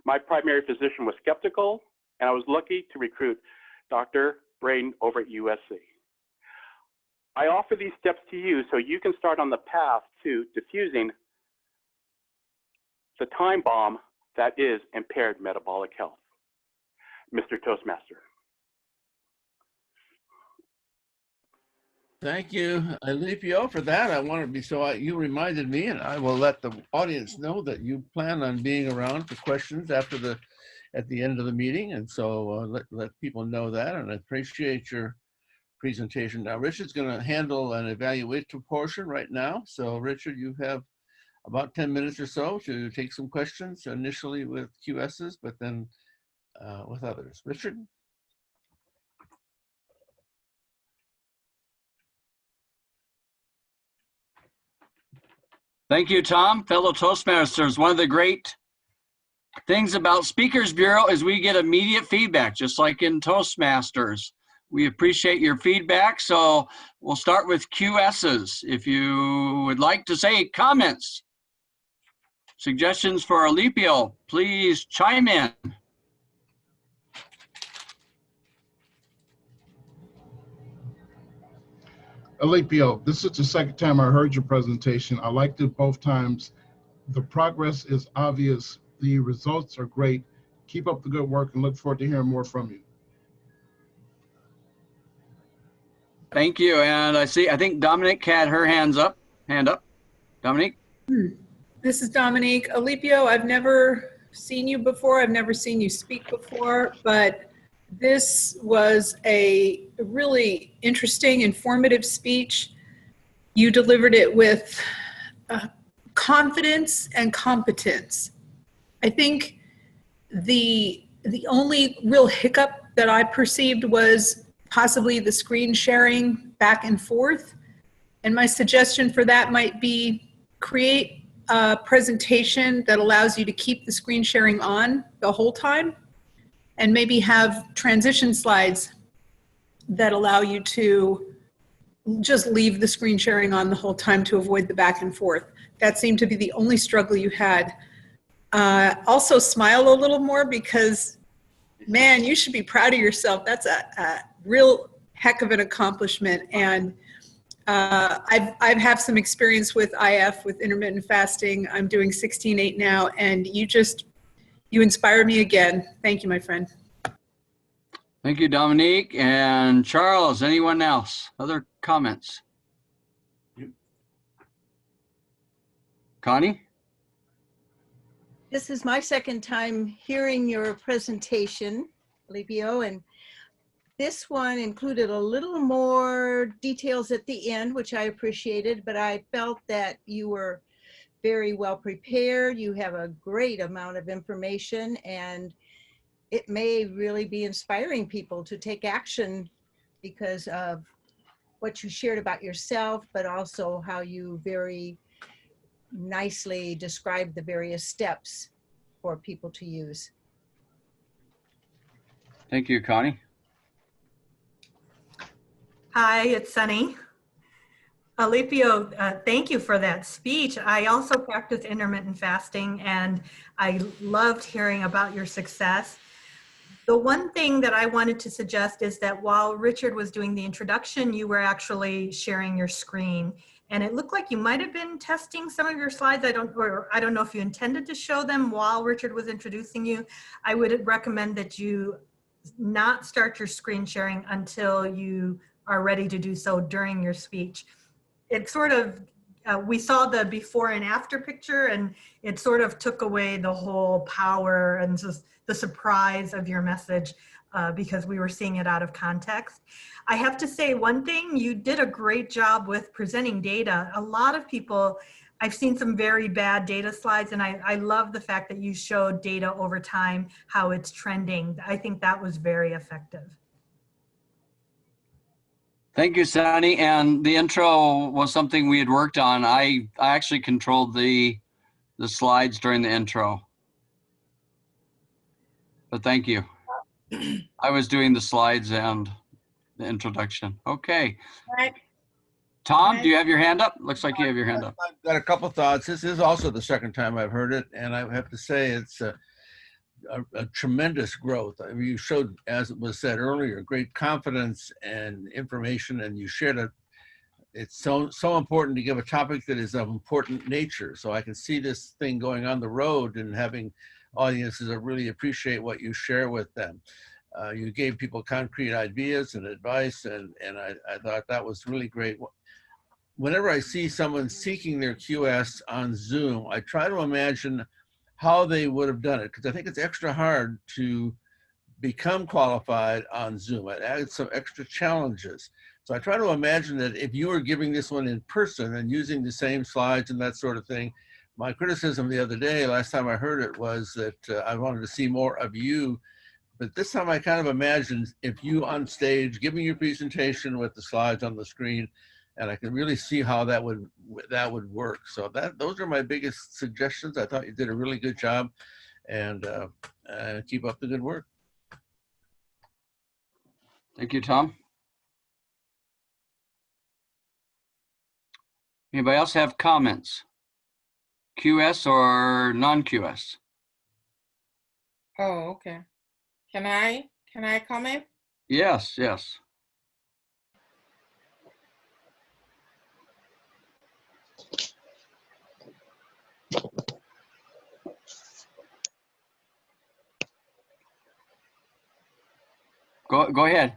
My primary physician was skeptical, and I was lucky to recruit Dr. Braden over at USC. I offer these steps to you so you can start on the path to diffusing the time bomb that is impaired metabolic health. Mr. Toastmaster. Thank you, Alipio, for that. I want to be you reminded me, and I will let the audience know that you plan on being around for questions at the end of the meeting, and so let people know that. And I appreciate your presentation. Now, Richard's going to handle an evaluation portion right now. So, Richard, you have about 10 minutes or so to take some questions, initially with QSs, but then with others. Richard? Thank you, Tom. Fellow Toastmasters, one of the great things about Speakers Bureau is we get immediate feedback, just like in Toastmasters. We appreciate your feedback, so we'll start with QSs. If you would like to say comments, suggestions for Alipio, please chime in. Alipio, this is the second time I heard your presentation. I liked it both times. The progress is obvious. The results are great. Keep up the good work and look forward to hearing more from you. Thank you. And I think Dominique had her hand up. Dominique? This is Dominique. Alipio, I've never seen you before. I've never seen you speak before, but this was a really interesting, informative speech. You delivered it with confidence and competence. I think the only real hiccup that I perceived was possibly the screen sharing back and forth. And my suggestion for that might be create a presentation that allows you to keep the screen sharing on the whole time, and maybe have transition slides that allow you to just leave the screen sharing on the whole time to avoid the back and forth. That seemed to be the only struggle you had. Also smile a little more, because man, you should be proud of yourself. That's a real heck of an accomplishment. And I've had some experience with IF, with intermittent fasting. I'm doing 16/8 now, and you inspire me again. Thank you, my friend. Thank you, Dominique. And Charles, anyone else? Other comments? Connie? This is my second time hearing your presentation, Alipio, and this one included a little more details at the end, which I appreciated, but I felt that you were very well prepared. You have a great amount of information, and it may really be inspiring people to take action because of what you shared about yourself, but also how you very nicely described the various steps for people to use. Thank you, Connie. Hi, it's Suni. Alipio, thank you for that speech. I also practice intermittent fasting, and I loved hearing about your success. The one thing that I wanted to suggest is that while Richard was doing the introduction, you were actually sharing your screen. And it looked like you might have been testing some of your slides. I don't know if you intended to show them while Richard was introducing you. I would recommend that you not start your screen sharing until you are ready to do so during your speech. It sort of, we saw the before and after picture, and it sort of took away the whole power and just the surprise of your message because we were seeing it out of context. I have to say one thing, you did a great job with presenting data. A lot of people, I've seen some very bad data slides, and I love the fact that you showed data over time, how it's trending. I think that was very effective. Thank you, Suni. And the intro was something we had worked on. I actually controlled the slides during the intro. But thank you. I was doing the slides and the introduction. Okay. Right. Tom, Okay. do you have your hand up? Looks like you have your hand up. I've got a couple thoughts. This is also the second time I've heard it, and I have to say it's a tremendous growth. I mean, you showed, as it was said earlier, great confidence and information, and you shared it. It's so important to give a topic that is of important nature. So I can see this thing going on the road and having audiences that really appreciate what you share with them. You gave people concrete ideas and advice, and I thought that was really great. Whenever I see someone seeking their QS on Zoom, I try to imagine how they would have done it, because I think it's extra hard to become qualified on Zoom. It adds some extra challenges. So I try to imagine that if you were giving this one in person and using the same slides and that sort of thing, my criticism the other day, last time I heard it, was that I wanted to see more of you. But this time I kind of imagined if you on stage giving your presentation with the slides on the screen, and I can really see how that would work. So those are my biggest suggestions. I thought you did a really good job, and keep up the good work. Thank you, Tom. Anybody else have comments? QS or non-QS? Oh, okay. Can I comment? Yes, yes. Go ahead.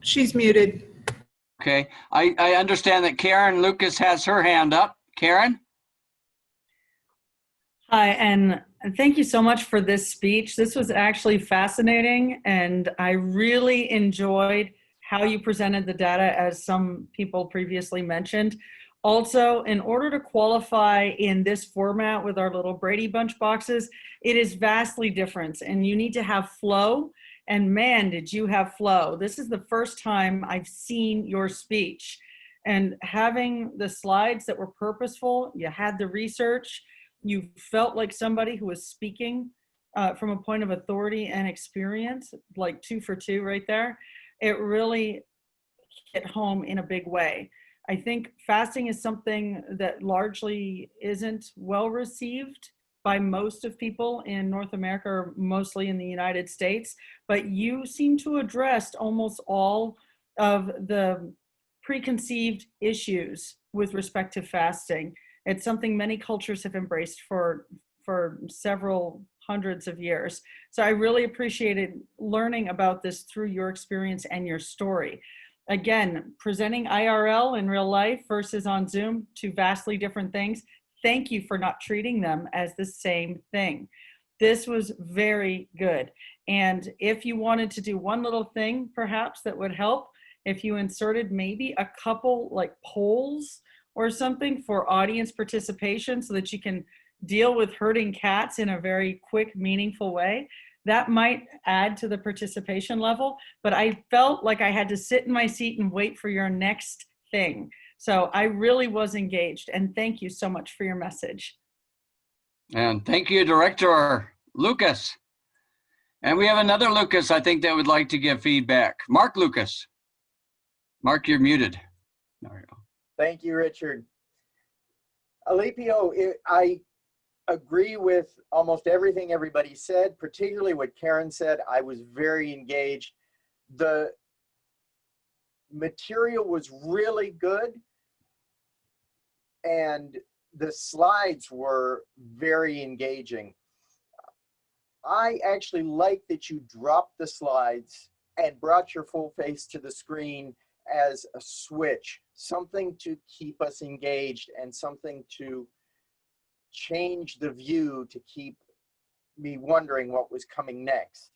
She's muted. Okay, I understand that Karen Lucas has her hand up. Karen? Hi, and thank you so much for this speech. This was actually fascinating, and I really enjoyed how you presented the data, as some people previously mentioned. Also, in order to qualify in this format with our little Brady Bunch boxes, it is vastly different, and you need to have flow. And man, did you have flow. This is the first time I've seen your speech. And having the slides that were purposeful, you had the research, you felt like somebody who was speaking from a point of authority and experience, like 2 for 2 right there. It really hit home in a big way. I think fasting is something that largely isn't well received by most of people in North America, or mostly in the United States, but you seem to address almost all of the preconceived issues with respect to fasting. It's something many cultures have embraced for several hundreds of years. So I really appreciated learning about this through your experience and your story. Again, presenting IRL in real life versus on Zoom, 2 vastly different things. Thank you for not treating them as the same thing. This was very good. And if you wanted to do one little thing, perhaps that would help, if you inserted maybe a couple like polls or something for audience participation so that you can deal with herding cats in a very quick, meaningful way, that might add to the participation level. But I felt like I had to sit in my seat and wait for your next thing. So I really was engaged, and thank you so much for your message. And thank you, Director Lucas. And we have another Lucas, I think, that would like to give feedback. Mark Lucas. Mark, you're muted. There we go. Thank you, Richard. Alipio, I agree with almost everything everybody said, particularly what Karen said. I was very engaged. The material was really good, and the slides were very engaging. I actually like that you dropped the slides and brought your full face to the screen as a switch, something to keep us engaged and something to change the view to keep me wondering what was coming next.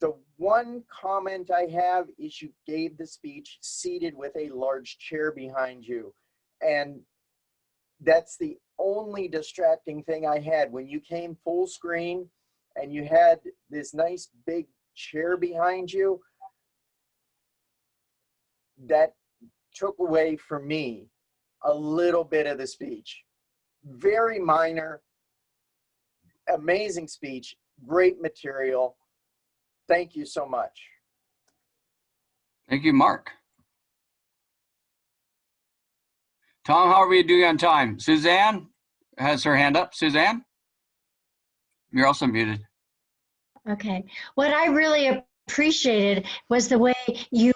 The one comment I have is you gave the speech seated with a large chair behind you. And that's the only distracting thing I had. When you came full screen and you had this nice big chair behind you, that took away from me a little bit of the speech. Very minor, amazing speech. Great material. Thank you so much. Thank you, Mark. Tom, how are we doing on time? Suzanne has her hand up. Suzanne? You're also muted. Okay. What I really appreciated was the way you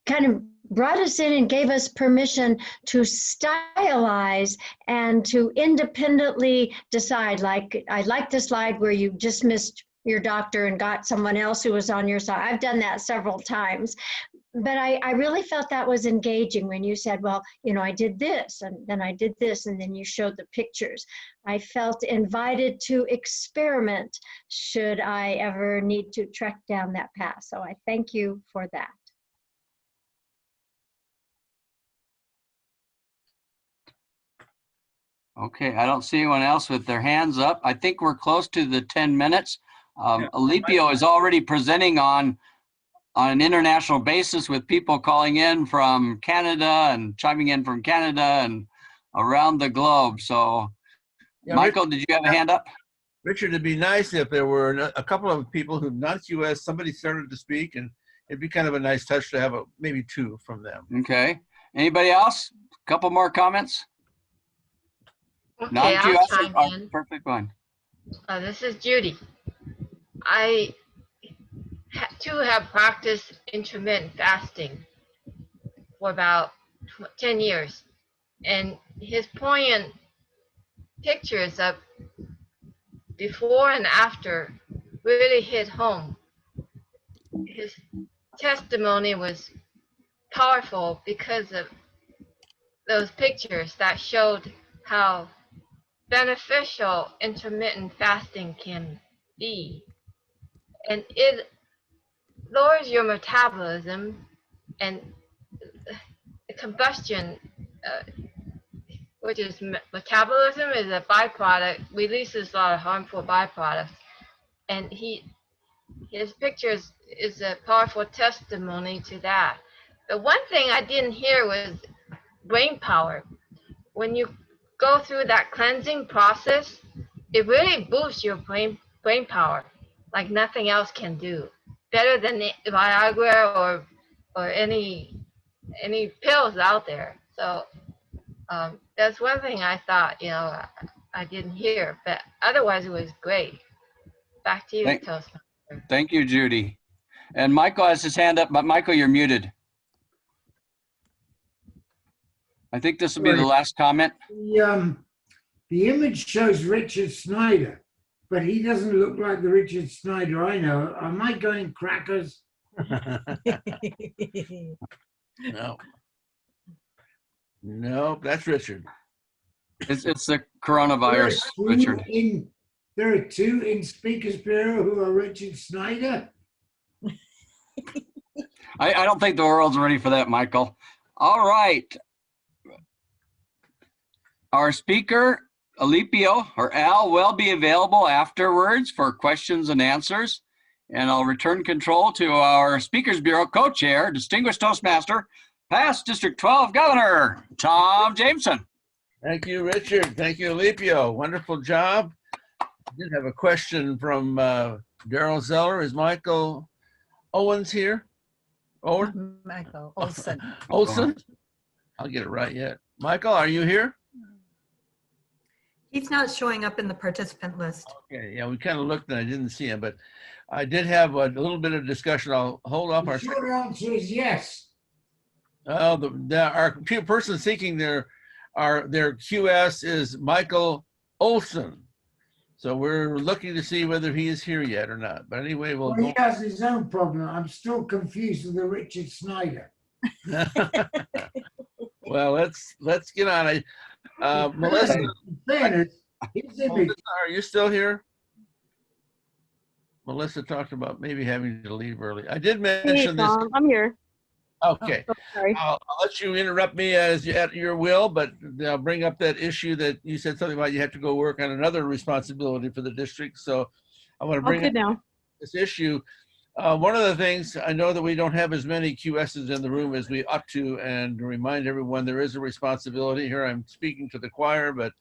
kind of brought us in and gave us permission to stylize and to independently decide. Like, I like the slide where you dismissed your doctor and got someone else who was on your side. I've done that several times. But I really felt that was engaging when you said, well, you know, I did this and then I did this, and then you showed the pictures. I felt invited to experiment should I ever need to track down that path. So I thank you for that. Okay, I don't see anyone else with their hands up. I think we're close to the 10 minutes. Alipio is already presenting on an international basis with people calling in from Canada and chiming in from Canada and around the globe. So, Yeah, Michael, did you have a hand up? Richard, it'd be nice if there were a couple of people who not US, somebody started to speak, and it'd be kind of a nice touch to have maybe two from them. Okay. Anybody else? A couple more comments? Okay, I'll chime in. Perfect one. This is Judy. I too have practiced intermittent fasting for about 10 years. And his poignant pictures of before and after really hit home. His testimony was powerful because of those pictures that showed how beneficial intermittent fasting can be. And it lowers your metabolism, and the combustion, which is metabolism, is a byproduct, releases a lot of harmful byproducts. And his pictures is a powerful testimony to that. The one thing I didn't hear was brain power. When you go through that cleansing process, it really boosts your brain power like nothing else can do. Better than the Viagra or any pills out there. So that's one thing I thought, you know, I didn't hear, but otherwise it was great. Back to you, Toastmaster. Thank you, Judy. And Michael has his hand up, but Michael, you're muted. I think this will be the last comment. The image shows Richard Snyder, but he doesn't look like the Richard Snyder I know. Am I going crackers? No, that's Richard. It's the coronavirus, Richard. There are two in Speakers Bureau who are Richard Snyder. I don't think the world's ready for that, Michael. All right. Our speaker, Alipio, or Al, will be available afterwards for questions and answers. And I'll return control to our Speakers Bureau co-chair, distinguished Toastmaster, past District 12 Governor, Tom Jameson. Thank you, Richard. Thank you, Alipio. Wonderful job. I did have a question from Daryl Zeller. Is Michael Owens here? Owen? Michael Olson. Olson? I'll get it right yet. Michael, are you here? He's not showing up in the participant list. Okay, yeah, we kind of looked and I didn't see him, but I did have a little bit of discussion. I'll hold off our. The short answer is yes. Our person seeking their QS is Michael Olson. So we're looking to see whether he is here yet or not. But anyway, well, he has his own problem. I'm still confused with the Richard Snyder. Well, let's get on it. Melissa, Melissa, are you still here? Melissa talked about maybe having to leave early. I did mention this. I'm here. Okay. Oh, sorry. I'll let you interrupt me at your will, but I'll bring up that issue that you said something about you have to go work on another responsibility for the district. So I want to bring up this issue. One of the things, I know that we don't have as many QSs in the room as we ought to, and to remind everyone there is a responsibility here. I'm speaking to the choir, but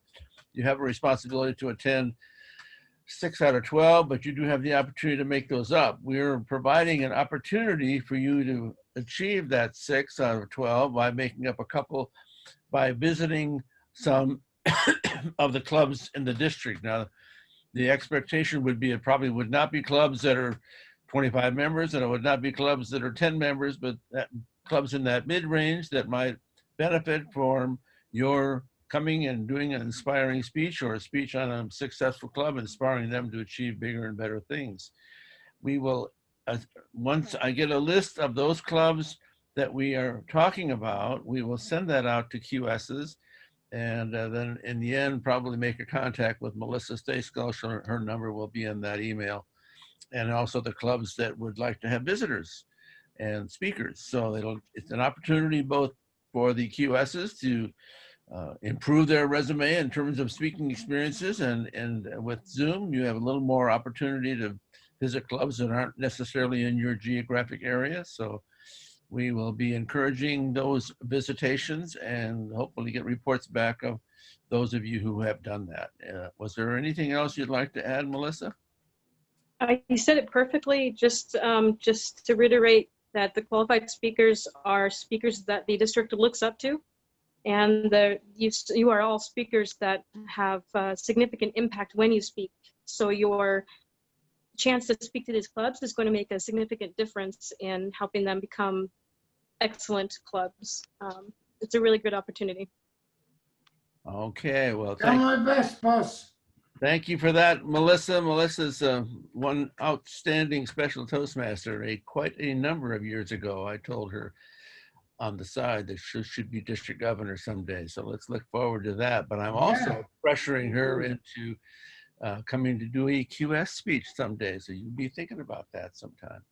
you have a responsibility to attend. 6 out of 12, but you do have the opportunity to make those up. We're providing an opportunity for you to achieve that 6 out of 12 by making up a couple, by visiting some of the clubs in the district. Now, the expectation would be it probably would not be clubs that are 25 members, and it would not be clubs that are 10 members, but clubs in that mid-range that might benefit from your coming and doing an inspiring speech or a speech on a successful club, inspiring them to achieve bigger and better things. We will, once I get a list of those clubs that we are talking about, we will send that out to QSs, and then in the end, probably make a contact with Melissa Stayskull. Her number will be in that email, and also the clubs that would like to have visitors and speakers. So it's an opportunity both for the QSs to improve their resume in terms of speaking experiences, and with Zoom, you have a little more opportunity to visit clubs that aren't necessarily in your geographic area. So we will be encouraging those visitations and hopefully get reports back of those of you who have done that. Was there anything else you'd like to add, Melissa? You said it perfectly. Just to reiterate that the qualified speakers are speakers that the district looks up to. And you are all speakers that have significant impact when you speak. So your chance to speak to these clubs is going to make a significant difference in helping them become excellent clubs. It's a really good opportunity. Okay, well, Try my best, boss. Thank you for that, Melissa. Melissa's one outstanding special Toastmaster. Quite a number of years ago, I told her on the side that she should be district governor someday. So let's look forward to that. But I'm also pressuring her into coming to do a QS speech someday. So you'll be thinking about that sometime.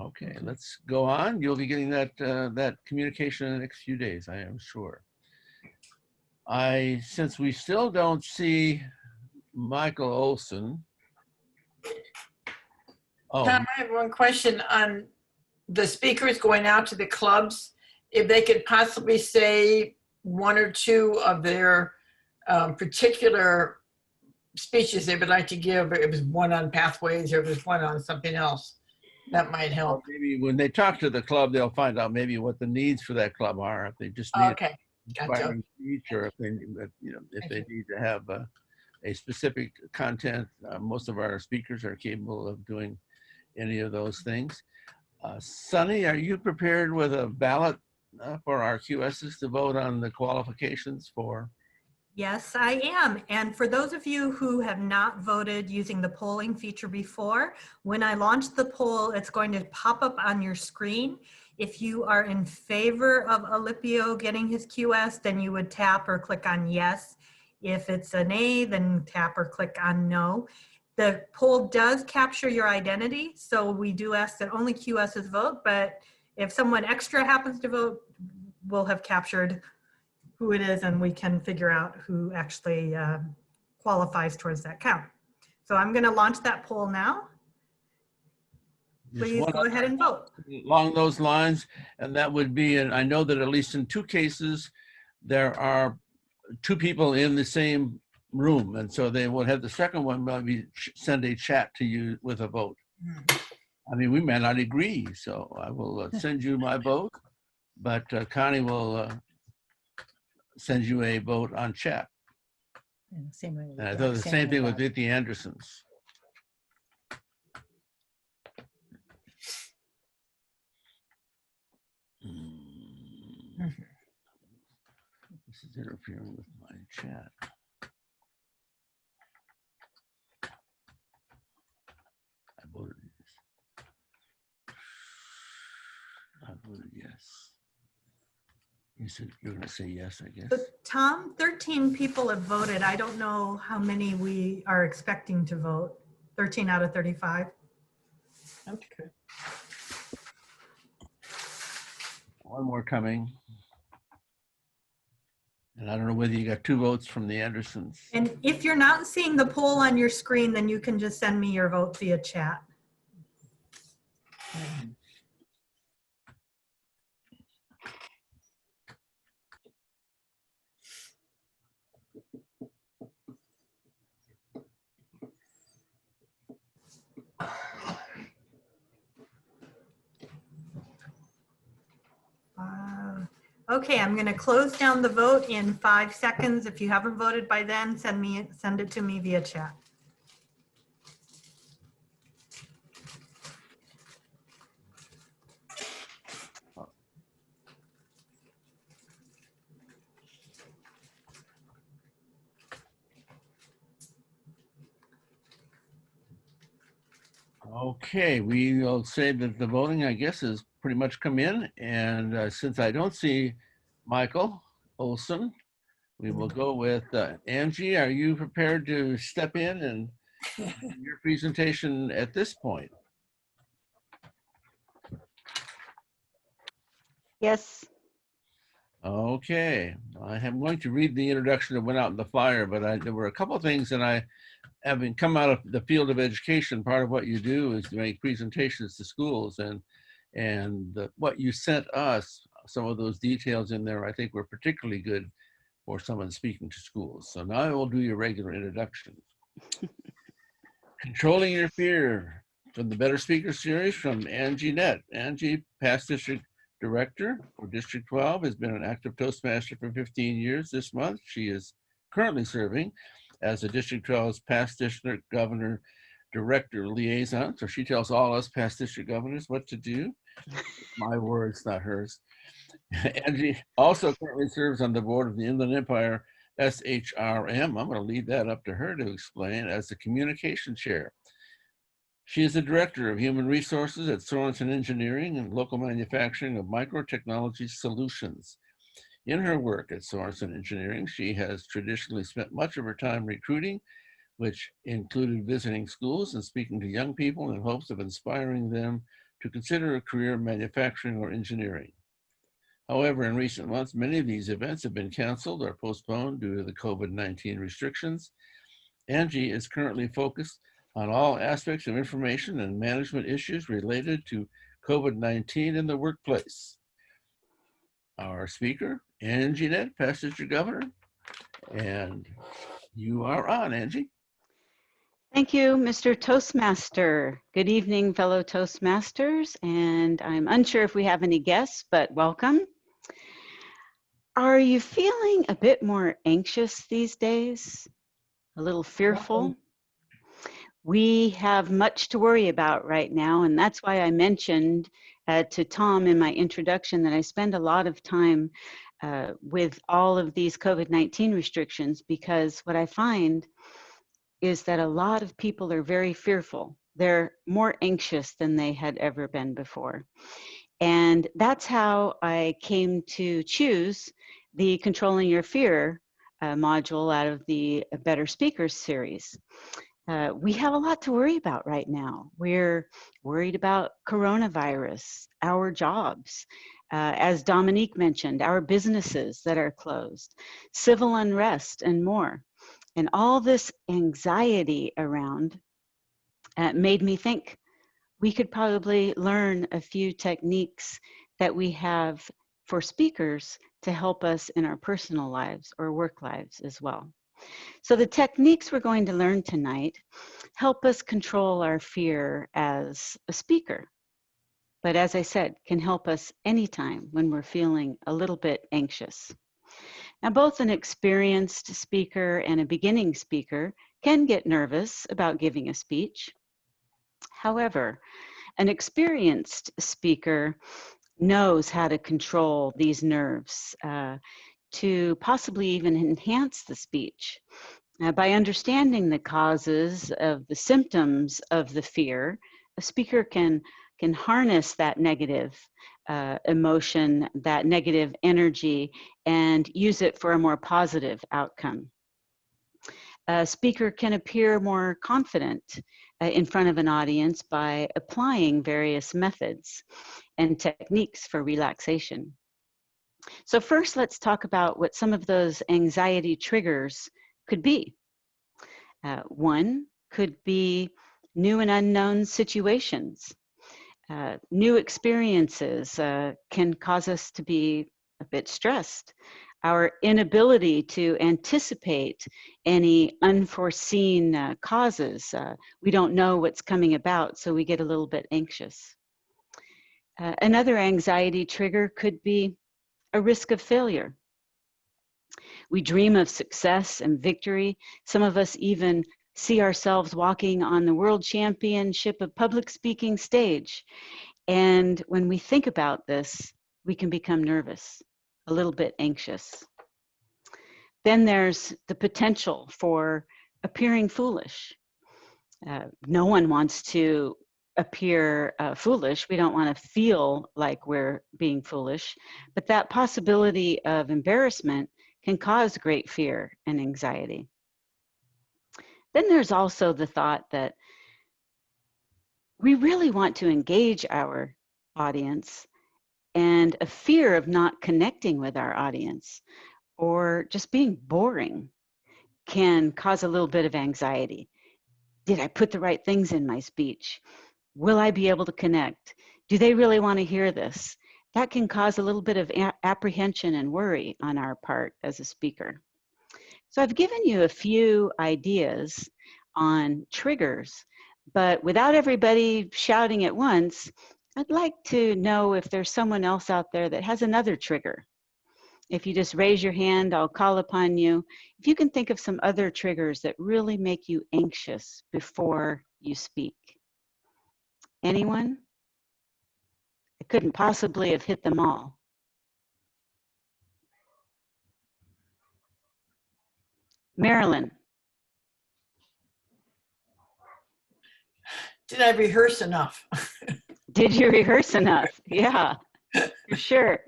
Okay, let's go on. You'll be getting that communication in the next few days, I am sure. Since we still don't see Michael Olson. Tom, I have one question on the speakers going out to the clubs. If they could possibly say one or two of their particular speeches they would like to give, or it was one on pathways, or it was one on something else, that might help. Maybe when they talk to the club, they'll find out maybe what the needs for that club are. If they just need inspiring speech, or if they, if they need to have a specific content. Most of our speakers are capable of doing any of those things. Suni, are you prepared with a ballot for our QSs to vote on the qualifications for? Yes, I am. And for those of you who have not voted using the polling feature before, when I launch the poll, it's going to pop up on your screen. If you are in favor of Alipio getting his QS, then you would tap or click on yes. If it's a nay, then tap or click on no. The poll does capture your identity, so we do ask that only QSs vote, but if someone extra happens to vote, we'll have captured who it is and we can figure out who actually qualifies towards that count. So I'm going to launch that poll now. Please go ahead and vote. Along those lines, and that would be, and I know that at least in 2 cases, there are 2 people in the same room, and so they will have the second one maybe send a chat to you with a vote. I mean, we may not agree, so I will send you my vote, but Connie will send you a vote on chat. Same way. And I thought the same thing with Vicky Anderson's. This is interfering with my chat. I voted yes. I voted yes. You said you're going to say yes, I guess. So Tom, 13 people have voted. I don't know how many we are expecting to vote. 13 out of 35. Okay. One more coming. And I don't know whether you got 2 votes from the Andersons. And if you're not seeing the poll on your screen, then you can just send me your vote via chat. Okay, I'm going to close down the vote in 5 seconds. If you haven't voted by then, send it to me via chat. Okay, we will say that the voting, I guess, has pretty much come in. And since I don't see Michael Olson, we will go with Angie. Are you prepared to step in and do your presentation at this point? Yes. Okay, I am going to read the introduction that went out in the flyer, but there were a couple of things that having come out of the field of education, part of what you do is to make presentations to schools, and what you sent us, some of those details in there, I think were particularly good for someone speaking to schools. So now I will do your regular introduction. Controlling Your Fear from the Better Speaker series from Angie Nett. Angie, past district director for District 12, has been an active Toastmaster for 15 years this month. She is currently serving as the District 12's past district governor director liaison. So she tells all us past district governors what to do. My words, not hers. Angie also currently serves on the board of the Inland Empire SHRM. I'm going to leave that up to her to explain as the communication chair. She is the director of human resources at Sorensen Engineering and local manufacturing of microtechnology solutions. In her work at Sorensen Engineering, she has traditionally spent much of her time recruiting, which included visiting schools and speaking to young people in hopes of inspiring them to consider a career in manufacturing or engineering. However, in recent months, many of these events have been canceled or postponed due to the COVID-19 restrictions. Angie is currently focused on all aspects of information and management issues related to COVID-19 in the workplace. Our speaker, Angie Nett, past district governor, and you are on, Angie. Thank you, Mr. Toastmaster. Good evening, fellow Toastmasters, and I'm unsure if we have any guests, but welcome. Are you feeling a bit more anxious these days? A little fearful? We have much to worry about right now, and that's why I mentioned to Tom in my introduction that I spend a lot of time with all of these COVID-19 restrictions, because what I find is that a lot of people are very fearful. They're more anxious than they had ever been before. And that's how I came to choose the Controlling Your Fear module out of the Better Speakers series. We have a lot to worry about right now. We're worried about coronavirus, our jobs, as Dominique mentioned, our businesses that are closed, civil unrest, and more. And all this anxiety around made me think we could probably learn a few techniques that we have for speakers to help us in our personal lives or work lives as well. So the techniques we're going to learn tonight help us control our fear as a speaker. But as I said, can help us anytime when we're feeling a little bit anxious. Now, both an experienced speaker and a beginning speaker can get nervous about giving a speech. However, an experienced speaker knows how to control these nerves to possibly even enhance the speech. By understanding the causes of the symptoms of the fear, a speaker can harness that negative emotion, that negative energy, and use it for a more positive outcome. A speaker can appear more confident in front of an audience by applying various methods and techniques for relaxation. So first, let's talk about what some of those anxiety triggers could be. One could be new and unknown situations. New experiences can cause us to be a bit stressed. Our inability to anticipate any unforeseen causes. We don't know what's coming about, so we get a little bit anxious. Another anxiety trigger could be a risk of failure. We dream of success and victory. Some of us even see ourselves walking on the world championship of public speaking stage. And when we think about this, we can become nervous, a little bit anxious. Then there's the potential for appearing foolish. No one wants to appear foolish. We don't want to feel like we're being foolish, but that possibility of embarrassment can cause great fear and anxiety. Then there's also the thought that we really want to engage our audience, and a fear of not connecting with our audience or just being boring can cause a little bit of anxiety. Did I put the right things in my speech? Will I be able to connect? Do they really want to hear this? That can cause a little bit of apprehension and worry on our part as a speaker. So I've given you a few ideas on triggers, but without everybody shouting at once, I'd like to know if there's someone else out there that has another trigger. If you just raise your hand, I'll call upon you. If you can think of some other triggers that really make you anxious before you speak. Anyone? I couldn't possibly have hit them all. Marilyn. Did I rehearse enough? Did you rehearse enough? Yeah, for sure.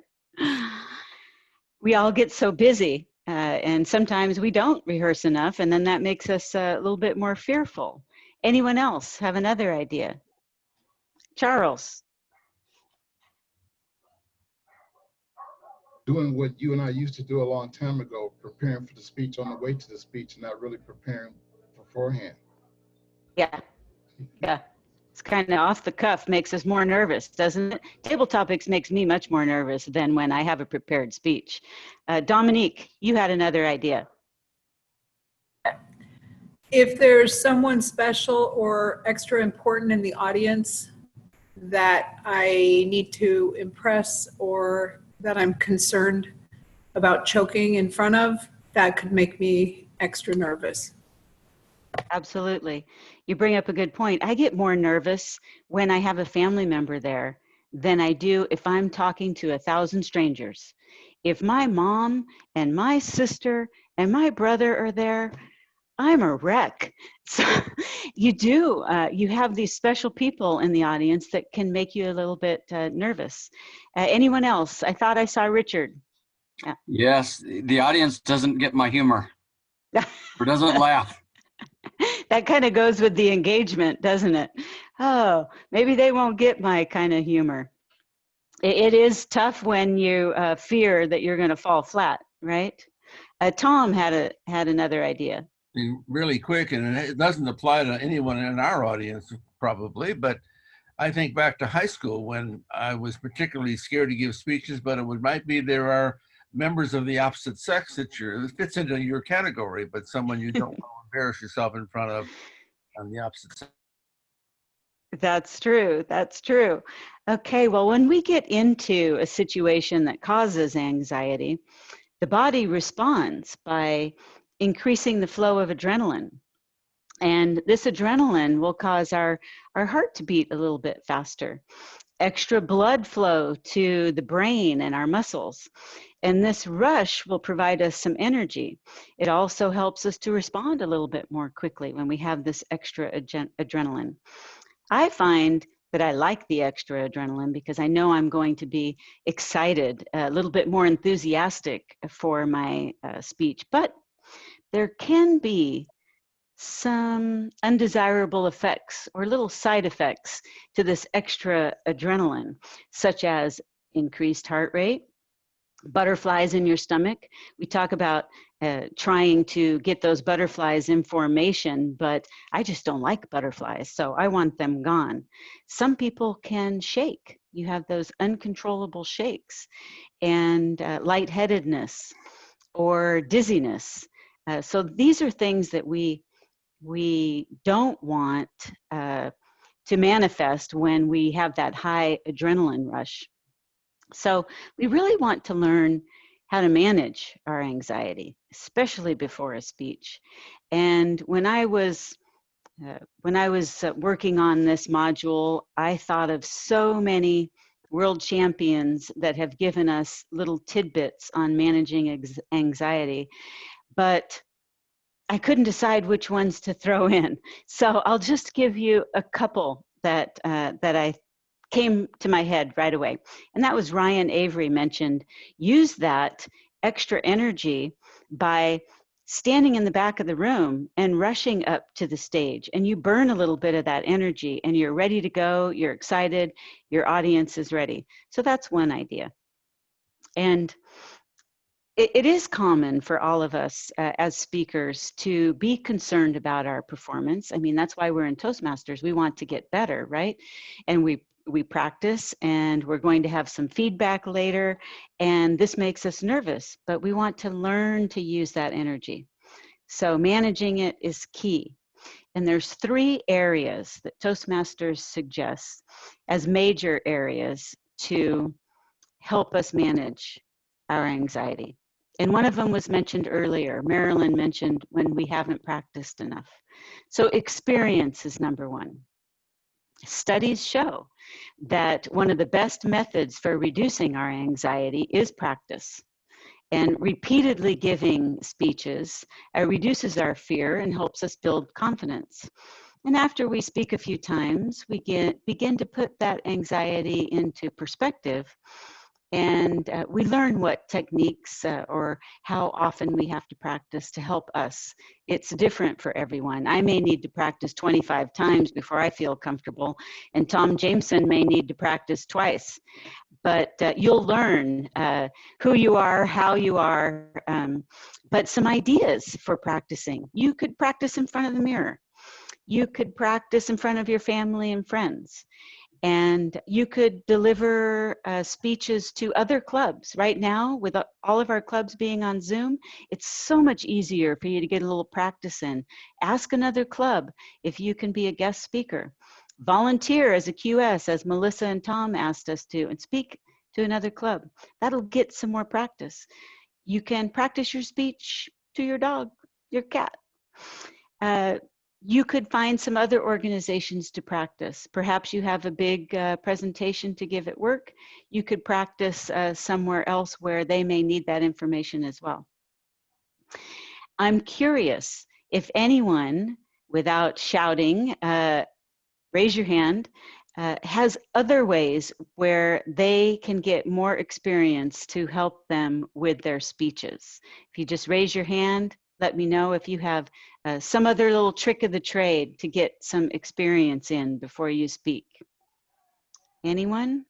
We all get so busy, and sometimes we don't rehearse enough, and then that makes us a little bit more fearful. Anyone else have another idea? Charles. Doing what you and I used to do a long time ago, preparing for the speech on the way to the speech and not really preparing beforehand. Yeah. It's kind of off the cuff, makes us more nervous, doesn't it? Table topics makes me much more nervous than when I have a prepared speech. Dominique, you had another idea. If there's someone special or extra important in the audience that I need to impress or that I'm concerned about choking in front of, that could make me extra nervous. Absolutely. You bring up a good point. I get more nervous when I have a family member there than I do if I'm talking to 1,000 strangers. If my mom and my sister and my brother are there, I'm a wreck. So you have these special people in the audience that can make you a little bit nervous. Anyone else? I thought I saw Richard. Yeah. Yes, the audience doesn't get my humor or doesn't laugh. That kind of goes with the engagement, doesn't it? Oh, maybe they won't get my kind of humor. It is tough when you fear that you're going to fall flat, right? Tom had another idea. Really quick, and it doesn't apply to anyone in our audience probably, but I think back to high school when I was particularly scared to give speeches, but might be there are members of the opposite sex that it fits into your category, but someone you don't want to embarrass yourself in front of on the opposite sex. That's true. That's true. Okay, well, when we get into a situation that causes anxiety, the body responds by increasing the flow of adrenaline. And this adrenaline will cause our heart to beat a little bit faster. Extra blood flow to the brain and our muscles. And this rush will provide us some energy. It also helps us to respond a little bit more quickly when we have this extra adrenaline. I find that I like the extra adrenaline because I know I'm going to be excited, a little bit more enthusiastic for my speech. But there can be some undesirable effects or little side effects to this extra adrenaline, such as increased heart rate, butterflies in your stomach. We talk about trying to get those butterflies in formation, but I just don't like butterflies, so I want them gone. Some people can shake. You have those uncontrollable shakes, and lightheadedness or dizziness. So these are things that we don't want to manifest when we have that high adrenaline rush. So we really want to learn how to manage our anxiety, especially before a speech. And when I was working on this module, I thought of so many world champions that have given us little tidbits on managing anxiety, but I couldn't decide which ones to throw in. So I'll just give you a couple that I came to my head right away. And that was Ryan Avery mentioned, use that extra energy by standing in the back of the room and rushing up to the stage. And you burn a little bit of that energy and you're ready to go, you're excited, your audience is ready. So that's one idea. And it is common for all of us as speakers to be concerned about our performance. I mean, that's why we're in Toastmasters. We want to get better, right? And we practice, and we're going to have some feedback later, and this makes us nervous, but we want to learn to use that energy. So managing it is key. And there's 3 areas that Toastmasters suggests as major areas to help us manage our anxiety. And one of them was mentioned earlier. Marilyn mentioned when we haven't practiced enough. So experience is number 1. Studies show that one of the best methods for reducing our anxiety is practice. And repeatedly giving speeches reduces our fear and helps us build confidence. And after we speak a few times, we begin to put that anxiety into perspective. And we learn what techniques or how often we have to practice to help us. It's different for everyone. I may need to practice 25 times before I feel comfortable, and Tom Jameson may need to practice twice. But you'll learn who you are, how you are, but some ideas for practicing. You could practice in front of the mirror. You could practice in front of your family and friends. And you could deliver speeches to other clubs. Right now, with all of our clubs being on Zoom, it's so much easier for you to get a little practice in. Ask another club if you can be a guest speaker. Volunteer as a QS, as Melissa and Tom asked us to, and speak to another club. That'll get some more practice. You can practice your speech to your dog, your cat. You could find some other organizations to practice. Perhaps you have a big presentation to give at work. You could practice somewhere else where they may need that information as well. I'm curious if anyone, without shouting, raise your hand, has other ways where they can get more experience to help them with their speeches. If you just raise your hand, let me know if you have some other little trick of the trade to get some experience in before you speak. Anyone?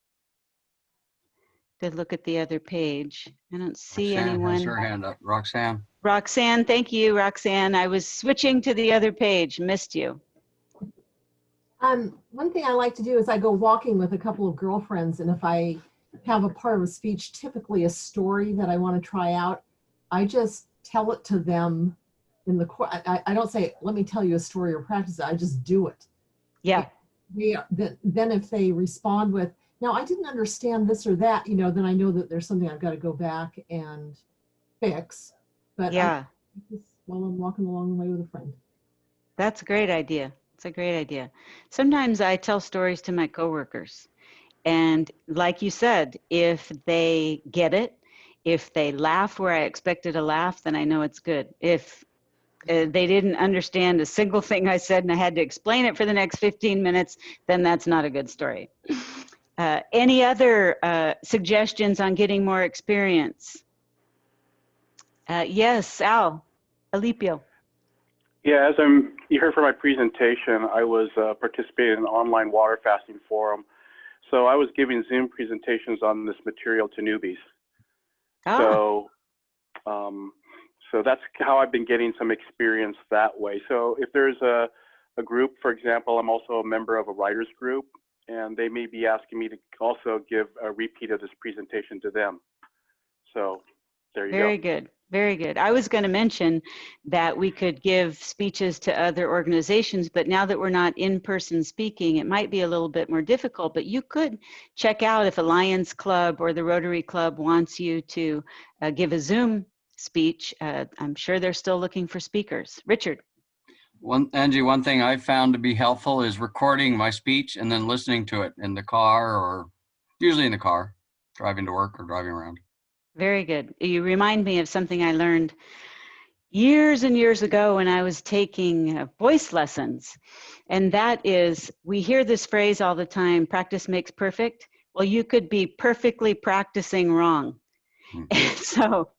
To look at the other page. I don't see Roxanne anyone. has her hand up. Roxanne. Roxanne, thank you, Roxanne. I was switching to the other page, missed you. One thing I like to do is I go walking with a couple of girlfriends, and if I have a part of a speech, typically a story that I want to try out, I just tell it to them in the course. I don't say, let me tell you a story or practice it. I just do it. Yeah. Then if they respond with, now I didn't understand this or that, you know, then I know that there's something I've got to go back and fix. But yeah, while I'm walking along the way with a friend. That's a great idea. It's a great idea. Sometimes I tell stories to my coworkers, and like you said, if they get it, if they laugh where I expected a laugh, then I know it's good. If they didn't understand a single thing I said and I had to explain it for the next 15 minutes, then that's not a good story. Any other suggestions on getting more experience? Yes, Alipio. Yeah, as you heard from my presentation, I was participating in an online water fasting forum. So I was giving Zoom presentations on this material to newbies. So that's how I've been getting some experience that way. So if there's a group, for example, I'm also a member of a writers group, and they may be asking me to also give a repeat of this presentation to them. So there you go. Very good. Very good. I was going to mention that we could give speeches to other organizations, but now that we're not in-person speaking, it might be a little bit more difficult, but you could check out if a Lions Club or the Rotary Club wants you to give a Zoom speech. I'm sure they're still looking for speakers. Richard. Angie, one thing I've found to be helpful is recording my speech and then listening to it in the car, or usually in the car, driving to work or driving around. Very good. You remind me of something I learned years and years ago when I was taking voice lessons. And that is, we hear this phrase all the time, practice makes perfect. Well, you could be perfectly practicing wrong. So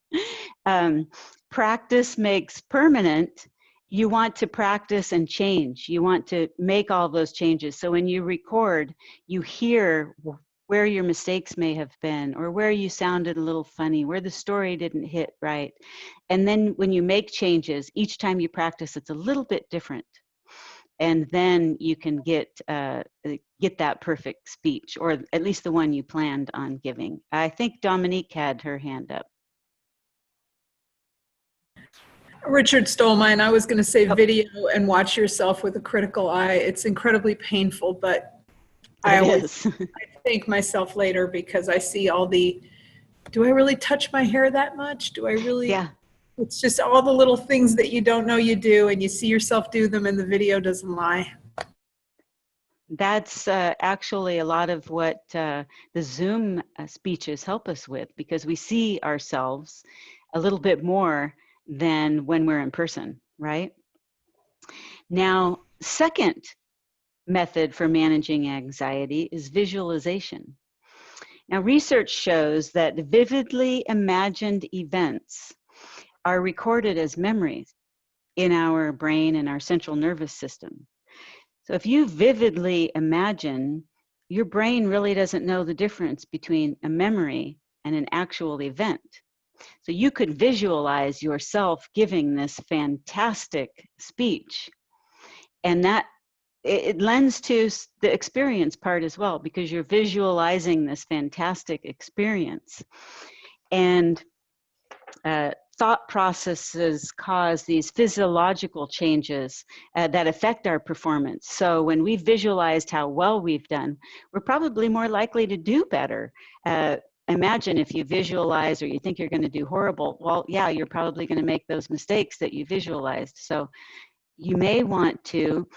practice makes permanent. You want to practice and change. You want to make all those changes. So when you record, you hear where your mistakes may have been, or where you sounded a little funny, where the story didn't hit right. And then when you make changes, each time you practice, it's a little bit different. And then you can get that perfect speech, or at least the one you planned on giving. I think Dominique had her hand up. Richard stole mine. I was going to say video and watch yourself with a critical eye. It's incredibly painful, but I thank myself later because I see all the, do I really touch my hair that much? Do I really? Yeah. It's just all the little things that you don't know you do, and you see yourself do them, and the video doesn't lie. That's actually a lot of what the Zoom speeches help us with, because we see ourselves a little bit more than when we're in person, right? Now, second method for managing anxiety is visualization. Now, research shows that vividly imagined events are recorded as memories in our brain and our central nervous system. So if you vividly imagine, your brain really doesn't know the difference between a memory and an actual event. So you could visualize yourself giving this fantastic speech, and that it lends to the experience part as well, because you're visualizing this fantastic experience. And thought processes cause these physiological changes that affect our performance. So when we visualized how well we've done, we're probably more likely to do better. Imagine if you visualize or you think you're going to do horrible. Well, yeah, you're probably going to make those mistakes that you visualized. So you may want to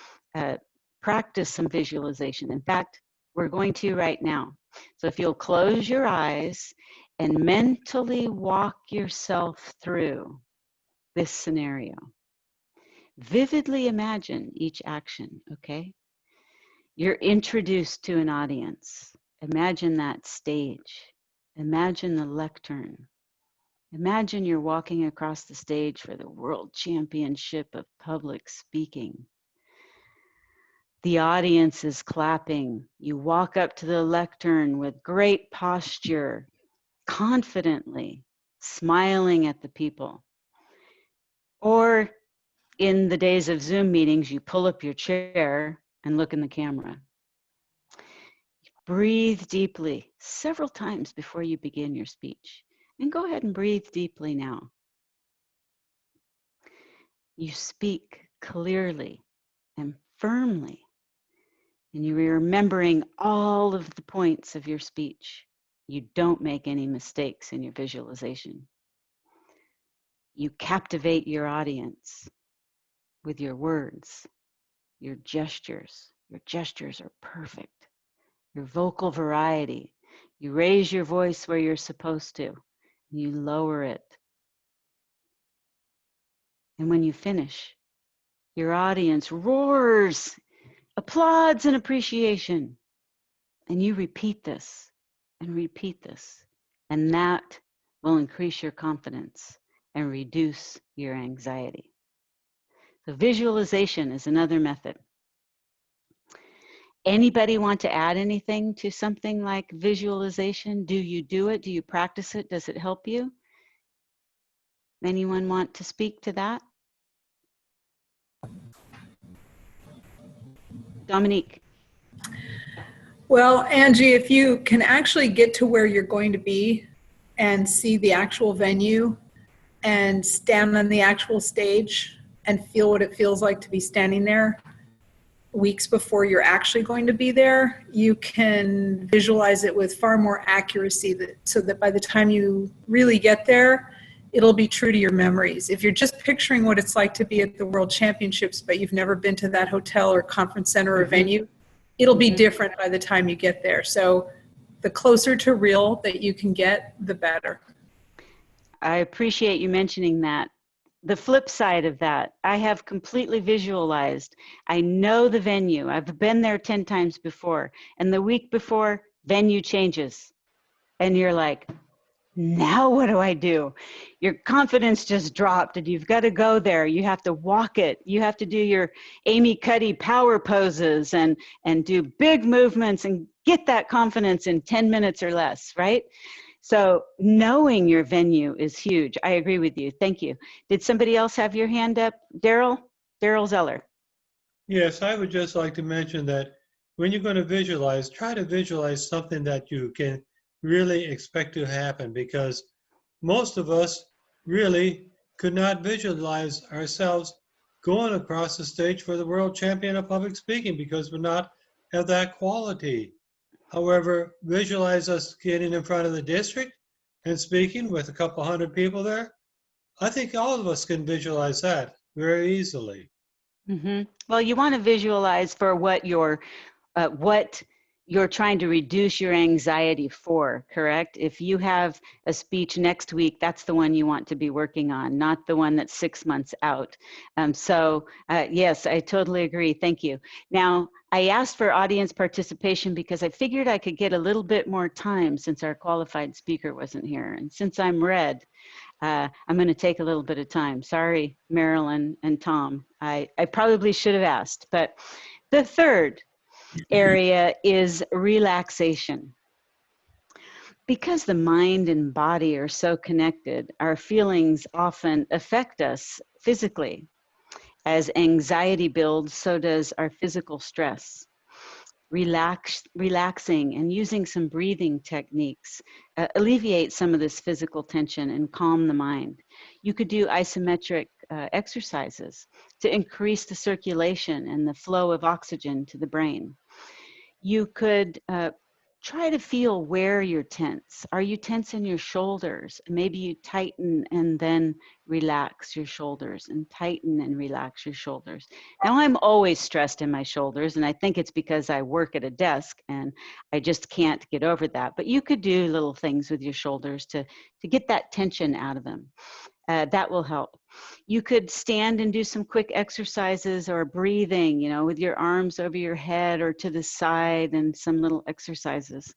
practice some visualization. In fact, we're going to right now. So if you'll close your eyes and mentally walk yourself through this scenario. Vividly imagine each action, okay? You're introduced to an audience. Imagine that stage. Imagine the lectern. Imagine you're walking across the stage for the World Championship of Public Speaking. The audience is clapping. You walk up to the lectern with great posture, confidently, smiling at the people. Or in the days of Zoom meetings, you pull up your chair and look in the camera. Breathe deeply several times before you begin your speech. And go ahead and breathe deeply now. You speak clearly and firmly, and you're remembering all of the points of your speech. You don't make any mistakes in your visualization. You captivate your audience with your words, your gestures. Your gestures are perfect. Your vocal variety. You raise your voice where you're supposed to. You lower it. And when you finish, your audience roars, applauds in appreciation. And you repeat this and repeat this. And that will increase your confidence and reduce your anxiety. So visualization is another method. Anybody want to add anything to something like visualization? Do you do it? Do you practice it? Does it help you? Anyone want to speak to that? Dominique. Well, Angie, if you can actually get to where you're going to be and see the actual venue, and stand on the actual stage and feel what it feels like to be standing there weeks before you're actually going to be there, you can visualize it with far more accuracy so that by the time you really get there, it'll be true to your memories. If you're just picturing what it's like to be at the World Championships, but you've never been to that hotel or conference center or venue, it'll be different by the time you get there. So the closer to real that you can get, the better. I appreciate you mentioning that. The flip side of that, I have completely visualized. I know the venue. I've been there 10 times before. And the week before, venue changes. And you're like, now what do I do? Your confidence just dropped and you've got to go there. You have to walk it. You have to do your Amy Cuddy power poses and do big movements and get that confidence in 10 minutes or less, right? So knowing your venue is huge. I agree with you. Thank you. Did somebody else have your hand up? Daryl Zeller. Yes, I would just like to mention that when you're going to visualize, try to visualize something that you can really expect to happen, because most of us really could not visualize ourselves going across the stage for the world champion of public speaking because we not have that quality. However, visualize us getting in front of the district and speaking with a couple hundred people there. I think all of us can visualize that very easily. Well, you want to visualize for what you're trying to reduce your anxiety for, correct? If you have a speech next week, that's the one you want to be working on, not the one that's 6 months out. Yes, I totally agree. Thank you. Now, I asked for audience participation because I figured I could get a little bit more time since our qualified speaker wasn't here. And since I'm red, I'm going to take a little bit of time. Sorry, Marilyn and Tom. I probably should have asked. But the third area is relaxation. Because the mind and body are so connected, our feelings often affect us physically. As anxiety builds, so does our physical stress. Relaxing and using some breathing techniques alleviate some of this physical tension and calm the mind. You could do isometric exercises to increase the circulation and the flow of oxygen to the brain. You could try to feel where you're tense. Are you tense in your shoulders? Maybe you tighten and then relax your shoulders and tighten and relax your shoulders. Now I'm always stressed in my shoulders, and I think it's because I work at a desk and I just can't get over that. But you could do little things with your shoulders to get that tension out of them. That will help. You could stand and do some quick exercises or breathing, with your arms over your head or to the side, and some little exercises.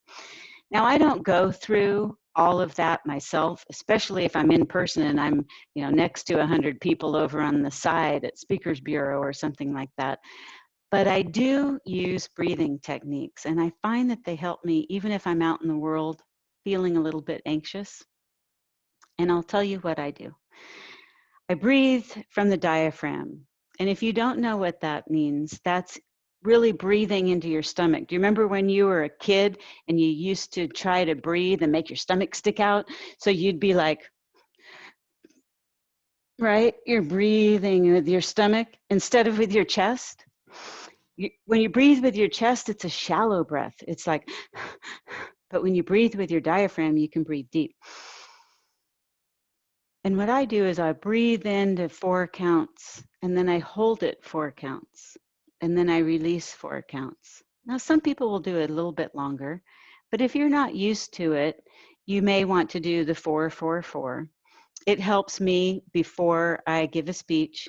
Now, I don't go through all of that myself, especially if I'm in person and I'm, next to 100 people over on the side at Speakers Bureau or something like that. But I do use breathing techniques, and I find that they help me even if I'm out in the world feeling a little bit anxious. And I'll tell you what I do. I breathe from the diaphragm. And if you don't know what that means, that's really breathing into your stomach. Do you remember when you were a kid and you used to try to breathe and make your stomach stick out? So you'd be like, right? You're breathing with your stomach instead of with your chest. When you breathe with your chest, it's a shallow breath. It's like, but when you breathe with your diaphragm, you can breathe deep. And what I do is I breathe into 4 counts, and then I hold it 4 counts, and then I release 4 counts. Now, some people will do it a little bit longer, but if you're not used to it, you may want to do the 4-4-4. It helps me before I give a speech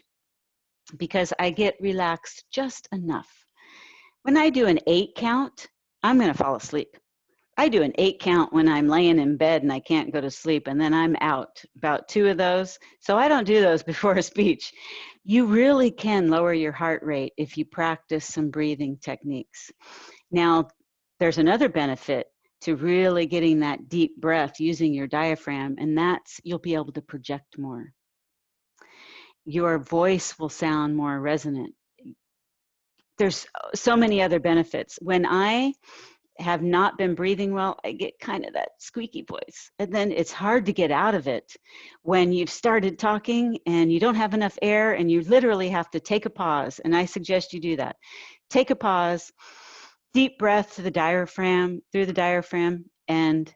because I get relaxed just enough. When I do an 8 count, I'm going to fall asleep. I do an 8 count when I'm laying in bed and I can't go to sleep, and then I'm out. About 2 of those. So I don't do those before a speech. You really can lower your heart rate if you practice some breathing techniques. Now, there's another benefit to really getting that deep breath using your diaphragm, and that's you'll be able to project more. Your voice will sound more resonant. There's so many other benefits. When I have not been breathing well, I get kind of that squeaky voice. And then it's hard to get out of it when you've started talking and you don't have enough air and you literally have to take a pause. And I suggest you do that. Take a pause, deep breath to the diaphragm, through the diaphragm, and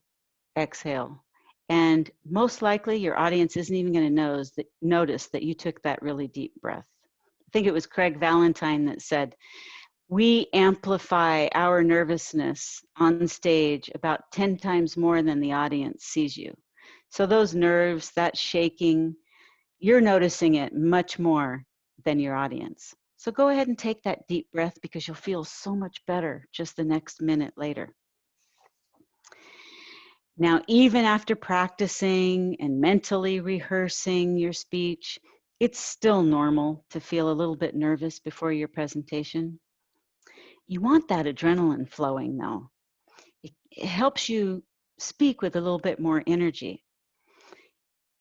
exhale. And most likely your audience isn't even going to notice that you took that really deep breath. I think it was Craig Valentine that said, we amplify our nervousness on stage about 10 times more than the audience sees you. So those nerves, that shaking, you're noticing it much more than your audience. So go ahead and take that deep breath because you'll feel so much better just the next minute later. Now, even after practicing and mentally rehearsing your speech, it's still normal to feel a little bit nervous before your presentation. You want that adrenaline flowing though. It helps you speak with a little bit more energy.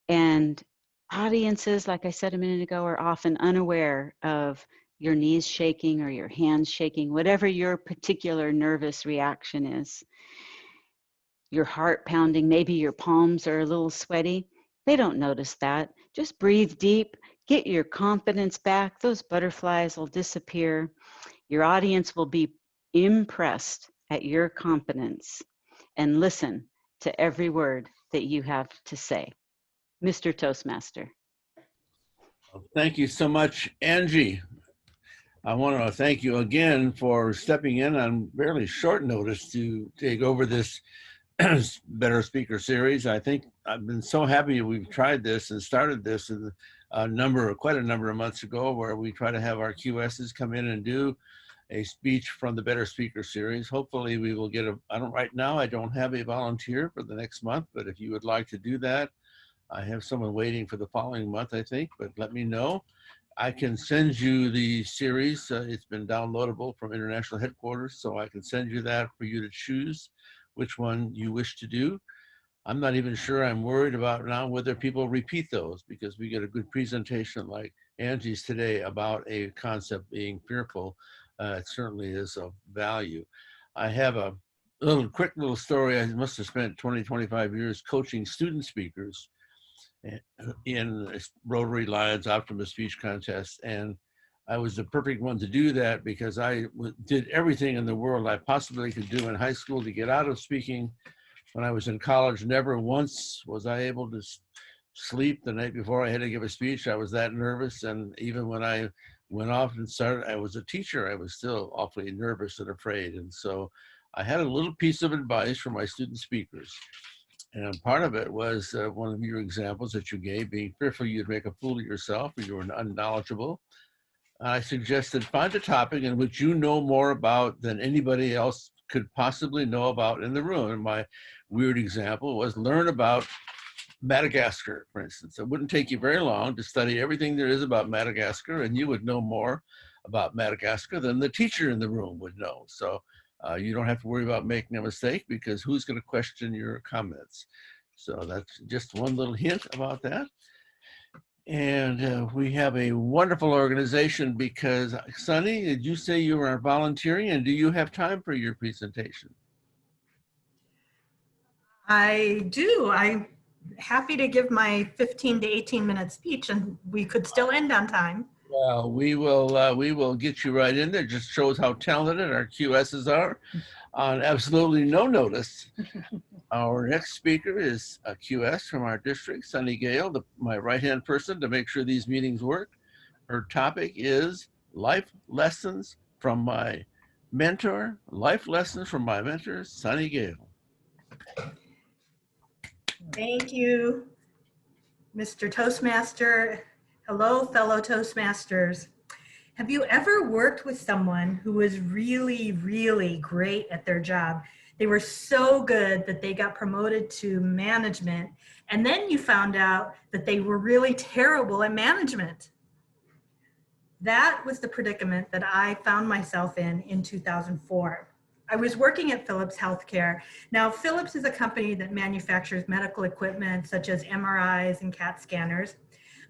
And audiences, like I said a minute ago, are often unaware of your knees shaking or your hands shaking, whatever your particular nervous reaction is. Your heart pounding, maybe your palms are a little sweaty. They don't notice that. Just breathe deep, get your confidence back. Those butterflies will disappear. Your audience will be impressed at your confidence and listen to every word that you have to say. Mr. Toastmaster. Thank you so much, Angie. I want to thank you again for stepping in on fairly short notice to take over this Better Speaker series. I think I've been so happy we've tried this and started this in quite a number of months ago, where we try to have our QSs come in and do a speech from the Better Speaker series. Hopefully we will get right now I don't have a volunteer for the next month, but if you would like to do that, I have someone waiting for the following month, I think, but let me know. I can send you the series. It's been downloadable from international headquarters, so I can send you that for you to choose which one you wish to do. I'm not even sure, I'm worried about now whether people repeat those, because we get a good presentation like Angie's today about a concept being fearful. It certainly is of value. I have a quick little story. I must have spent 20, 25 years coaching student speakers in Rotary Lions Optimus Speech Contest, and I was the perfect one to do that because I did everything in the world I possibly could do in high school to get out of speaking. When I was in college, never once was I able to sleep the night before I had to give a speech. I was that nervous, and even when I went off and started, I was a teacher, I was still awfully nervous and afraid. And so I had a little piece of advice for my student speakers. And part of it was one of your examples that you gave, being fearful you'd make a fool of yourself or you were unknowledgeable. I suggested find a topic in which you know more about than anybody else could possibly know about in the room. And my weird example was learn about Madagascar, for instance. It wouldn't take you very long to study everything there is about Madagascar, and you would know more about Madagascar than the teacher in the room would know. So you don't have to worry about making a mistake, because who's going to question your comments? So that's just one little hint about that. And we have a wonderful organization because, Suni, did you say you are volunteering, and do you have time for your presentation? I do. I'm happy to give my 15 to 18-minute speech, and we could still end on time. Well, we will get you right in there. Just shows how talented our QSs are on absolutely no notice. Our next speaker is a QS from our district, Suni Gayle, my right-hand person to make sure these meetings work. Her topic is life lessons from my mentor, Suni Gayle. Thank you, Mr. Toastmaster. Hello, fellow Toastmasters. Have you ever worked with someone who was really, really great at their job? They were so good that they got promoted to management, and then you found out that they were really terrible at management. That was the predicament that I found myself in 2004. I was working at Philips Healthcare. Now, Philips is a company that manufactures medical equipment such as MRIs and CAT scanners.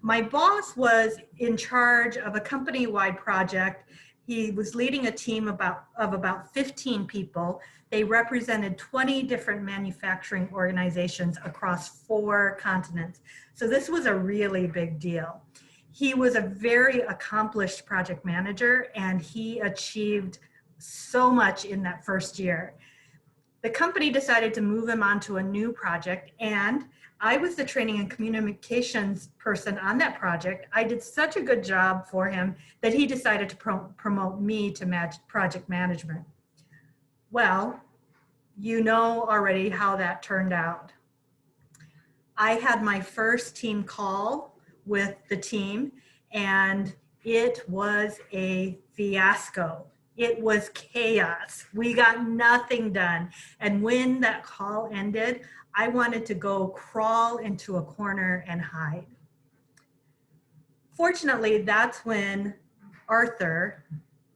My boss was in charge of a company-wide project. He was leading a team of about 15 people. They represented 20 different manufacturing organizations across 4 continents. So this was a really big deal. He was a very accomplished project manager, and he achieved so much in that first year. The company decided to move him onto a new project, and I was the training and communications person on that project. I did such a good job for him that he decided to promote me to project management. Well, you know already how that turned out. I had my first team call with the team, and it was a fiasco. It was chaos. We got nothing done. And when that call ended, I wanted to go crawl into a corner and hide. Fortunately, that's when Arthur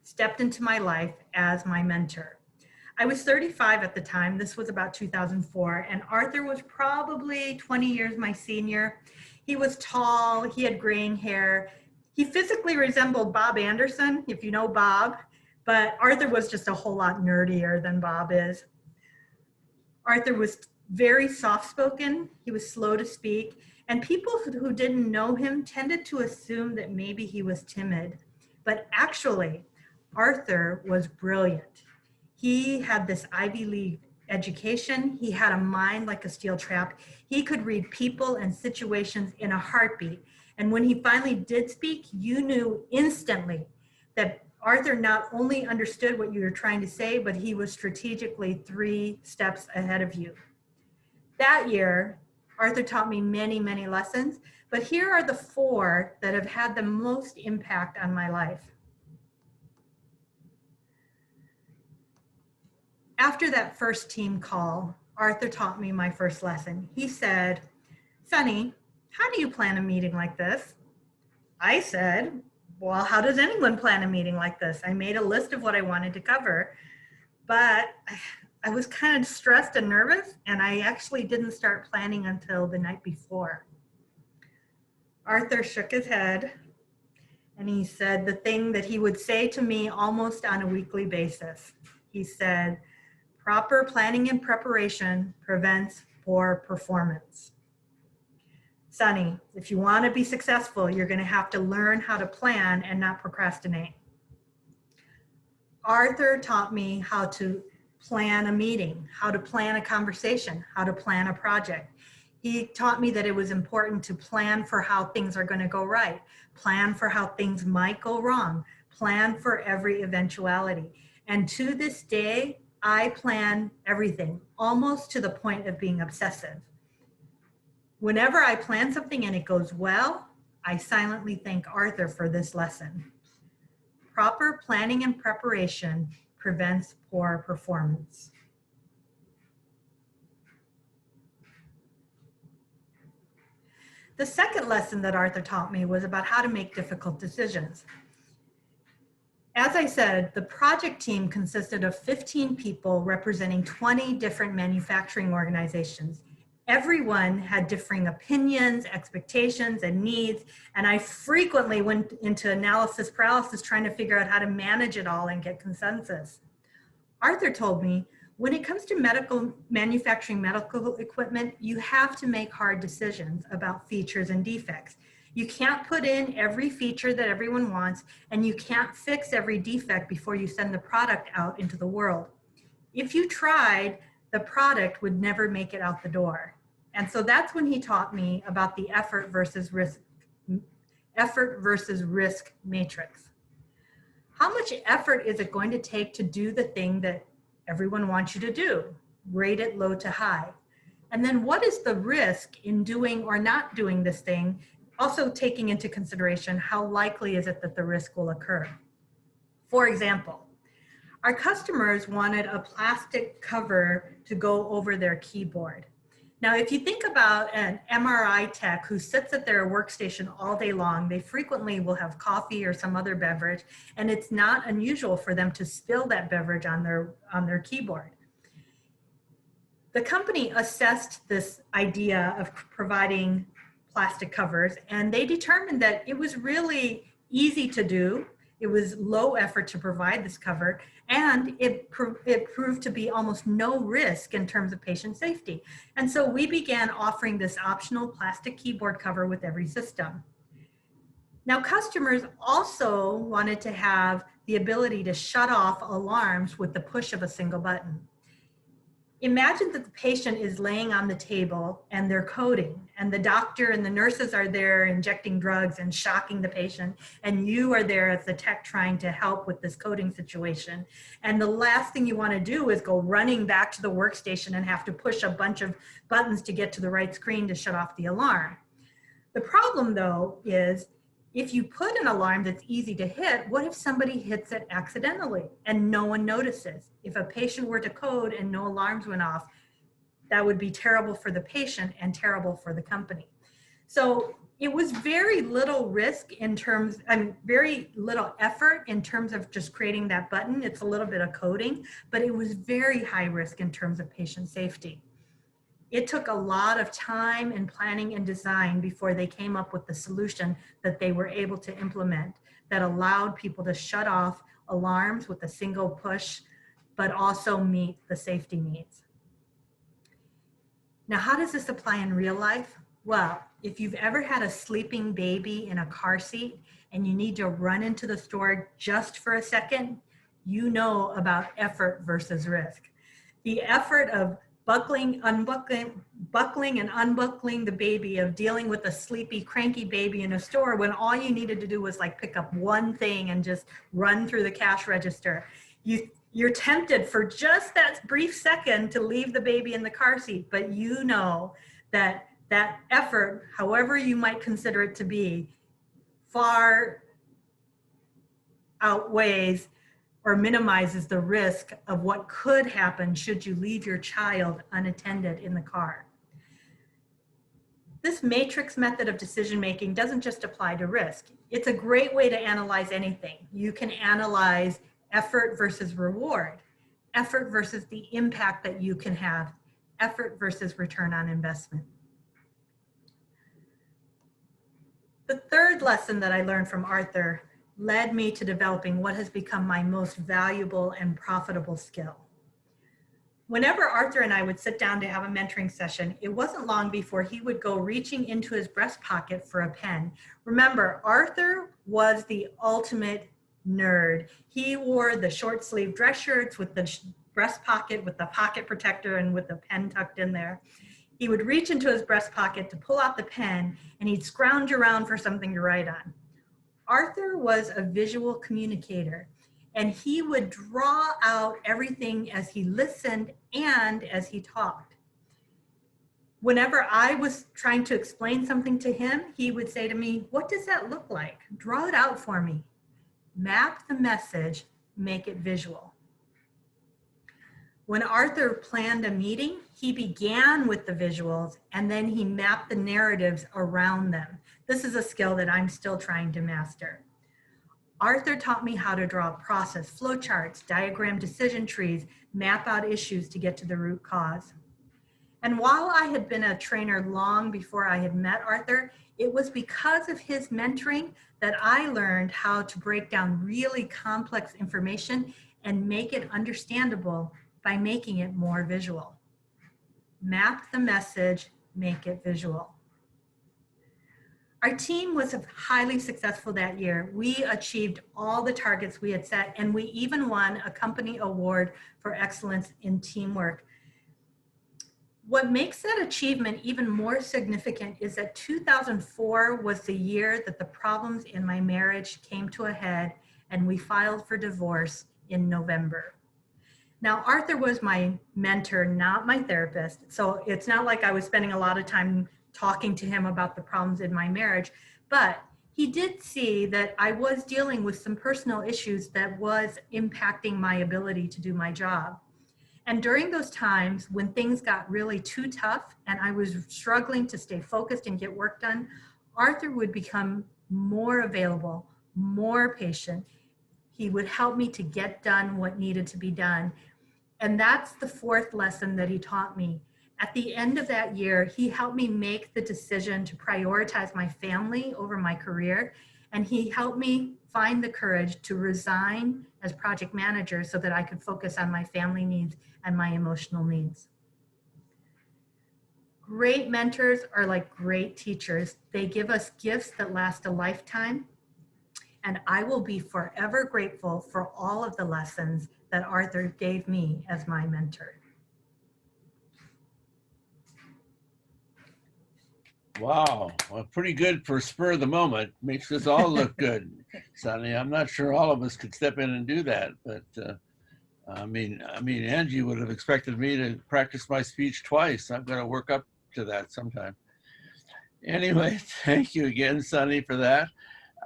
stepped into my life as my mentor. I was 35 at the time. This was about 2004, and Arthur was probably 20 years my senior. He was tall, he had graying hair. He physically resembled Bob Anderson, if you know Bob, but Arthur was just a whole lot nerdier than Bob is. Arthur was very soft-spoken, he was slow to speak, and people who didn't know him tended to assume that maybe he was timid. But actually, Arthur was brilliant. He had this Ivy League education. He had a mind like a steel trap. He could read people and situations in a heartbeat. And when he finally did speak, you knew instantly that Arthur not only understood what you were trying to say, but he was strategically 3 steps ahead of you. That year, Arthur taught me many, many lessons, but here are the 4 that have had the most impact on my life. After that first team call, Arthur taught me my first lesson. He said, "Suni, how do you plan a meeting like this?" I said, "Well, how does anyone plan a meeting like this?" I made a list of what I wanted to cover, but I was kind of stressed and nervous, and I actually didn't start planning until the night before. Arthur shook his head, and he said the thing that he would say to me almost on a weekly basis. He said, "Proper planning and preparation prevents poor performance." Suni, if you want to be successful, you're going to have to learn how to plan and not procrastinate. Arthur taught me how to plan a meeting, how to plan a conversation, how to plan a project. He taught me that it was important to plan for how things are going to go right, plan for how things might go wrong, plan for every eventuality. And to this day, I plan everything, almost to the point of being obsessive. Whenever I plan something and it goes well, I silently thank Arthur for this lesson. Proper planning and preparation prevents poor performance. The second lesson that Arthur taught me was about how to make difficult decisions. As I said, the project team consisted of 15 people representing 20 different manufacturing organizations. Everyone had differing opinions, expectations, and needs, and I frequently went into analysis paralysis trying to figure out how to manage it all and get consensus. Arthur told me, when it comes to manufacturing medical equipment, you have to make hard decisions about features and defects. You can't put in every feature that everyone wants, and you can't fix every defect before you send the product out into the world. If you tried, the product would never make it out the door. And so that's when he taught me about the effort versus risk matrix. How much effort is it going to take to do the thing that everyone wants you to do? Rate it low to high. And then what is the risk in doing or not doing this thing? Also taking into consideration how likely is it that the risk will occur. For example, our customers wanted a plastic cover to go over their keyboard. Now, if you think about an MRI tech who sits at their workstation all day long, they frequently will have coffee or some other beverage, and it's not unusual for them to spill that beverage on their keyboard. The company assessed this idea of providing plastic covers, and they determined that it was really easy to do. It was low effort to provide this cover, and it proved to be almost no risk in terms of patient safety. And so we began offering this optional plastic keyboard cover with every system. Now, customers also wanted to have the ability to shut off alarms with the push of a single button. Imagine that the patient is laying on the table and they're coding, and the doctor and the nurses are there injecting drugs and shocking the patient, and you are there as the tech trying to help with this coding situation. And the last thing you want to do is go running back to the workstation and have to push a bunch of buttons to get to the right screen to shut off the alarm. The problem, though, is if you put an alarm that's easy to hit, what if somebody hits it accidentally and no one notices? If a patient were to code and no alarms went off, that would be terrible for the patient and terrible for the company. So it was very little risk in terms, very little effort in terms of just creating that button. It's a little bit of coding, but it was very high risk in terms of patient safety. It took a lot of time and planning and design before they came up with the solution that they were able to implement that allowed people to shut off alarms with a single push, but also meet the safety needs. Now, how does this apply in real life? Well, if you've ever had a sleeping baby in a car seat and you need to run into the store just for a second, you know about effort versus risk. The effort of buckling and unbuckling the baby, of dealing with a sleepy, cranky baby in a store when all you needed to do was like pick up one thing and just run through the cash register. You're tempted for just that brief second to leave the baby in the car seat, but you know that that effort, however you might consider it to be, far outweighs or minimizes the risk of what could happen should you leave your child unattended in the car. This matrix method of decision-making doesn't just apply to risk. It's a great way to analyze anything. You can analyze effort versus reward, effort versus the impact that you can have, effort versus return on investment. The third lesson that I learned from Arthur led me to developing what has become my most valuable and profitable skill. Whenever Arthur and I would sit down to have a mentoring session, it wasn't long before he would go reaching into his breast pocket for a pen. Remember, Arthur was the ultimate nerd. He wore the short sleeve dress shirts with the breast pocket, with the pocket protector and with the pen tucked in there. He would reach into his breast pocket to pull out the pen, and he'd scrounge around for something to write on. Arthur was a visual communicator, and he would draw out everything as he listened and as he talked. Whenever I was trying to explain something to him, he would say to me, "What does that look like? Draw it out for me. Map the message, make it visual." When Arthur planned a meeting, he began with the visuals and then he mapped the narratives around them. This is a skill that I'm still trying to master. Arthur taught me how to draw process flowcharts, diagram decision trees, map out issues to get to the root cause. And while I had been a trainer long before I had met Arthur, it was because of his mentoring that I learned how to break down really complex information and make it understandable by making it more visual. Map the message, make it visual. Our team was highly successful that year. We achieved all the targets we had set, and we even won a company award for excellence in teamwork. What makes that achievement even more significant is that 2004 was the year that the problems in my marriage came to a head, and we filed for divorce in November. Now, Arthur was my mentor, not my therapist, so it's not like I was spending a lot of time talking to him about the problems in my marriage, but he did see that I was dealing with some personal issues that was impacting my ability to do my job. And during those times when things got really too tough and I was struggling to stay focused and get work done, Arthur would become more available, more patient. He would help me to get done what needed to be done. And that's the fourth lesson that he taught me. At the end of that year, he helped me make the decision to prioritize my family over my career. And he helped me find the courage to resign as project manager so that I could focus on my family needs and my emotional needs. Great mentors are like great teachers. They give us gifts that last a lifetime. And I will be forever grateful for all of the lessons that Arthur gave me as my mentor. Wow, well, pretty good for spur of the moment. Makes us all look good, Sonny. I'm not sure all of us could step in and do that, but I mean, Angie would have expected me to practice my speech twice. I'm going to work up to that sometime. Anyway, thank you again, Sonny, for that.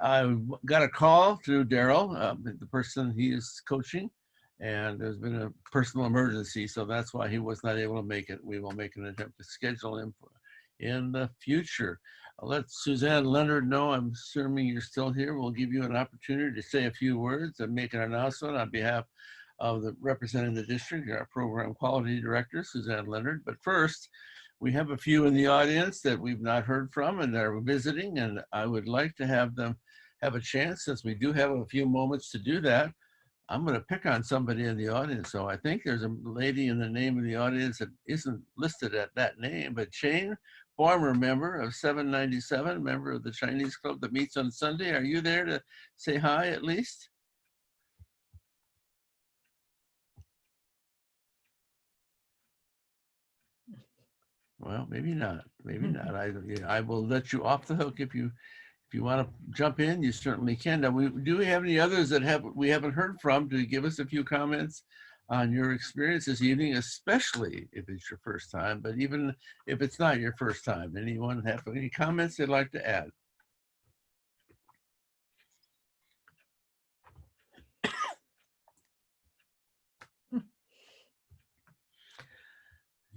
I got a call through Daryl, the person he is coaching, and there's been a personal emergency, so that's why he was not able to make it. We will make an attempt to schedule him in the future. I'll let Suzanne Leonard know. I'm assuming you're still here. We'll give you an opportunity to say a few words and make an announcement on behalf of the representing the district, our program quality director, Suzanne Leonard. But first, we have a few in the audience that we've not heard from and they're visiting, and I would like to have them have a chance, since we do have a few moments to do that. I'm going to pick on somebody in the audience. So I think there's a lady in the name of the audience that isn't listed at that name, but Shane, former member of 797, member of the Chinese club that meets on Sunday. Are you there to say hi at least? Well, maybe not. Maybe not. I will let you off the hook if you want to jump in. You certainly can. Now, do we have any others that we haven't heard from to give us a few comments on your experience this evening, especially if it's your first time, but even if it's not your first time? Anyone have any comments they'd like to add?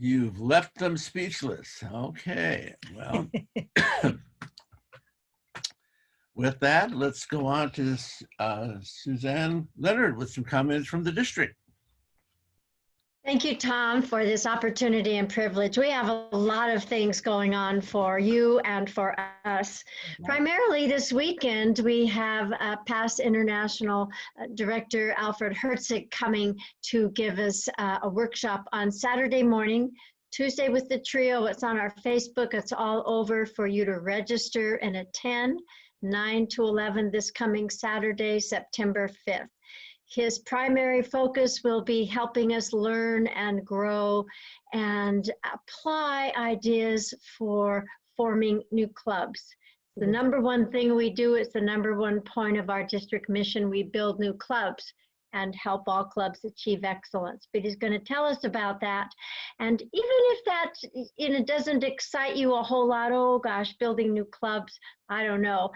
You've left them speechless. Okay, well, with that, let's go on to Suzanne Leonard with some comments from the district. Thank you, Tom, for this opportunity and privilege. We have a lot of things going on for you and for us. Primarily this weekend, we have past international director Alfred Herzig coming to give us a workshop on Saturday morning, Tuesday with the trio. It's on our Facebook. It's all over for you to register and attend, 9 to 11 this coming Saturday, September 5th. His primary focus will be helping us learn and grow and apply ideas for forming new clubs. The number one thing we do, is the number one point of our district mission. We build new clubs and help all clubs achieve excellence. But he's going to tell us about that. And even if that doesn't excite you a whole lot, oh gosh, building new clubs, I don't know.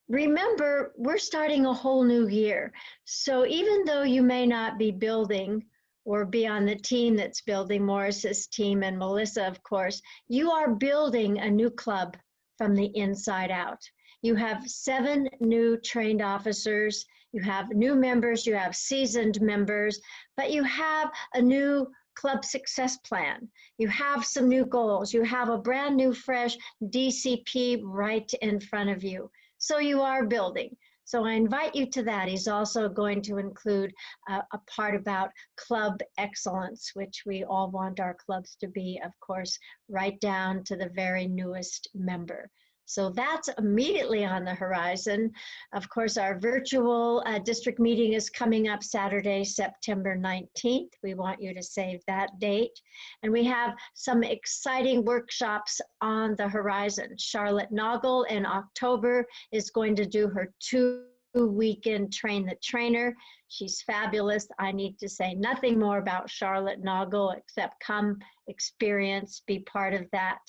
Remember, we're starting a whole new year. So even though you may not be building or be on the team that's building, Morris's team and Melissa, of course, you are building a new club from the inside out. You have 7 new trained officers, you have new members, you have seasoned members, but you have a new club success plan. You have some new goals. You have a brand new, fresh DCP right in front of you. So you are building. So I invite you to that. He's also going to include a part about club excellence, which we all want our clubs to be, of course, right down to the very newest member. So that's immediately on the horizon. Of course, our virtual district meeting is coming up Saturday, September 19th. We want you to save that date. And we have some exciting workshops on the horizon. Charlotte Noggle in October is going to do her 2-weekend Train the Trainer. She's fabulous. I need to say nothing more about Charlotte Noggle except come, experience, be part of that.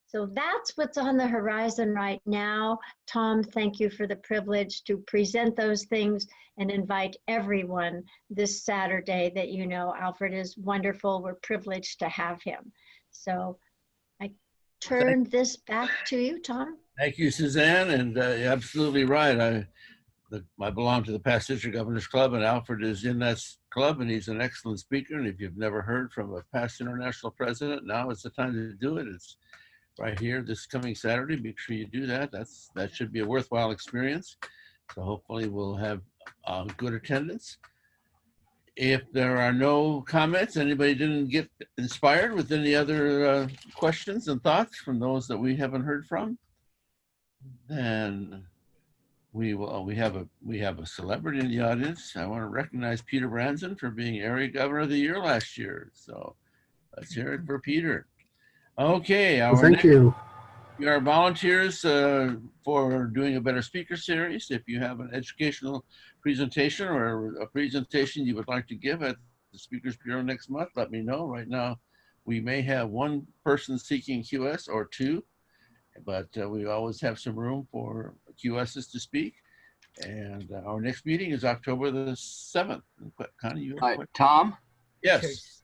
So that's what's on the horizon right now. Tom, thank you for the privilege to present those things and invite everyone this Saturday that you know Alfred is wonderful. We're privileged to have him. So I turn this back to you, Tom. Thank you, Suzanne, and you're absolutely right. I belong to the Past District Governors Club, and Alfred is in that club, and he's an excellent speaker. And if you've never heard from a past international president, now is the time to do it. It's right here this coming Saturday. Make sure you do that. That should be a worthwhile experience. So hopefully we'll have good attendance. If there are no comments, anybody didn't get inspired with any other questions and thoughts from those that we haven't heard from, then we have a celebrity in the audience. I want to recognize Peter Branson for being Area Governor of the Year last year. So let's hear it for Peter. Okay, Well, thank you. We are volunteers for doing a Better Speaker series. If you have an educational presentation or a presentation you would like to give at the Speakers Bureau next month, let me know. Right now, we may have one person seeking QS or two, but we always have some room for QSs to speak. And our next meeting is October the 7th. Connie, you have a question? Tom? Yes.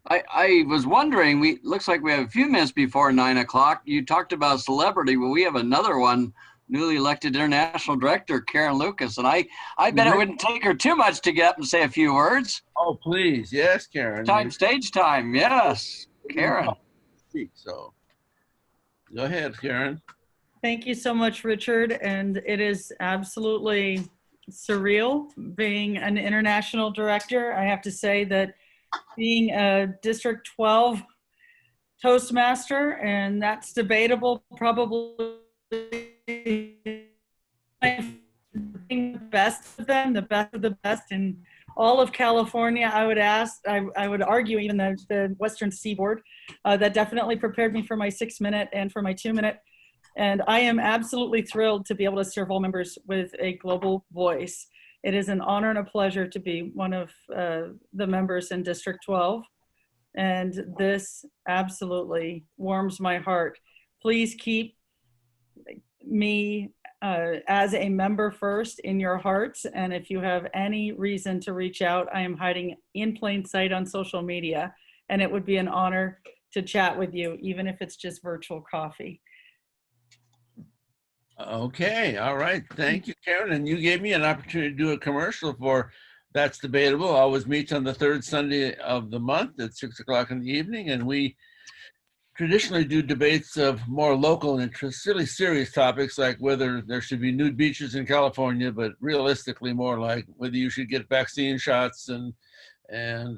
I was wondering, looks like we have a few minutes before 9 o'clock. You talked about celebrity, but we have another one, newly elected international director, Karen Lucas. And I bet it wouldn't take her too much to get up and say a few words. Oh, please. Yes, Karen. Stage time. Yes, Karen. So go ahead, Karen. Thank you so much, Richard. And it is absolutely surreal being an international director. I have to say that being a District 12 Toastmaster, and that's debatable, probably the best of them, the best of the best in all of California. I would argue even the Western Seaboard. That definitely prepared me for my 6-minute and for my 2-minute. And I am absolutely thrilled to be able to serve all members with a global voice. It is an honor and a pleasure to be one of the members in District 12. And this absolutely warms my heart. Please keep me as a member first in your hearts. And if you have any reason to reach out, I am hiding in plain sight on social media. And it would be an honor to chat with you, even if it's just virtual coffee. Okay, all right. Thank you, Karen. And you gave me an opportunity to do a commercial for That's Debatable. Always meets on the third Sunday of the month at 6 o'clock in the evening. And we traditionally do debates of more local interest, really serious topics like whether there should be nude beaches in California, but realistically more like whether you should get vaccine shots and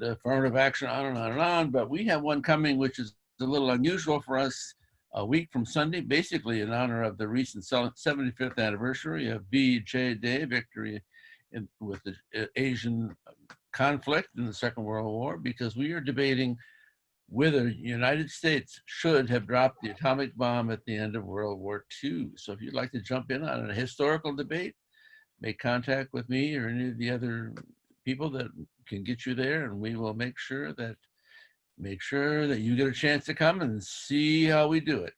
affirmative action, on and on and on. But we have one coming which is a little unusual for us, a week from Sunday, basically in honor of the recent 75th anniversary of VJ Day, victory with the Asian conflict in the Second World War, because we are debating whether the United States should have dropped the atomic bomb at the end of World War II. So if you'd like to jump in on a historical debate, make contact with me or any of the other people that can get you there, and we will make sure that you get a chance to come and see how we do it.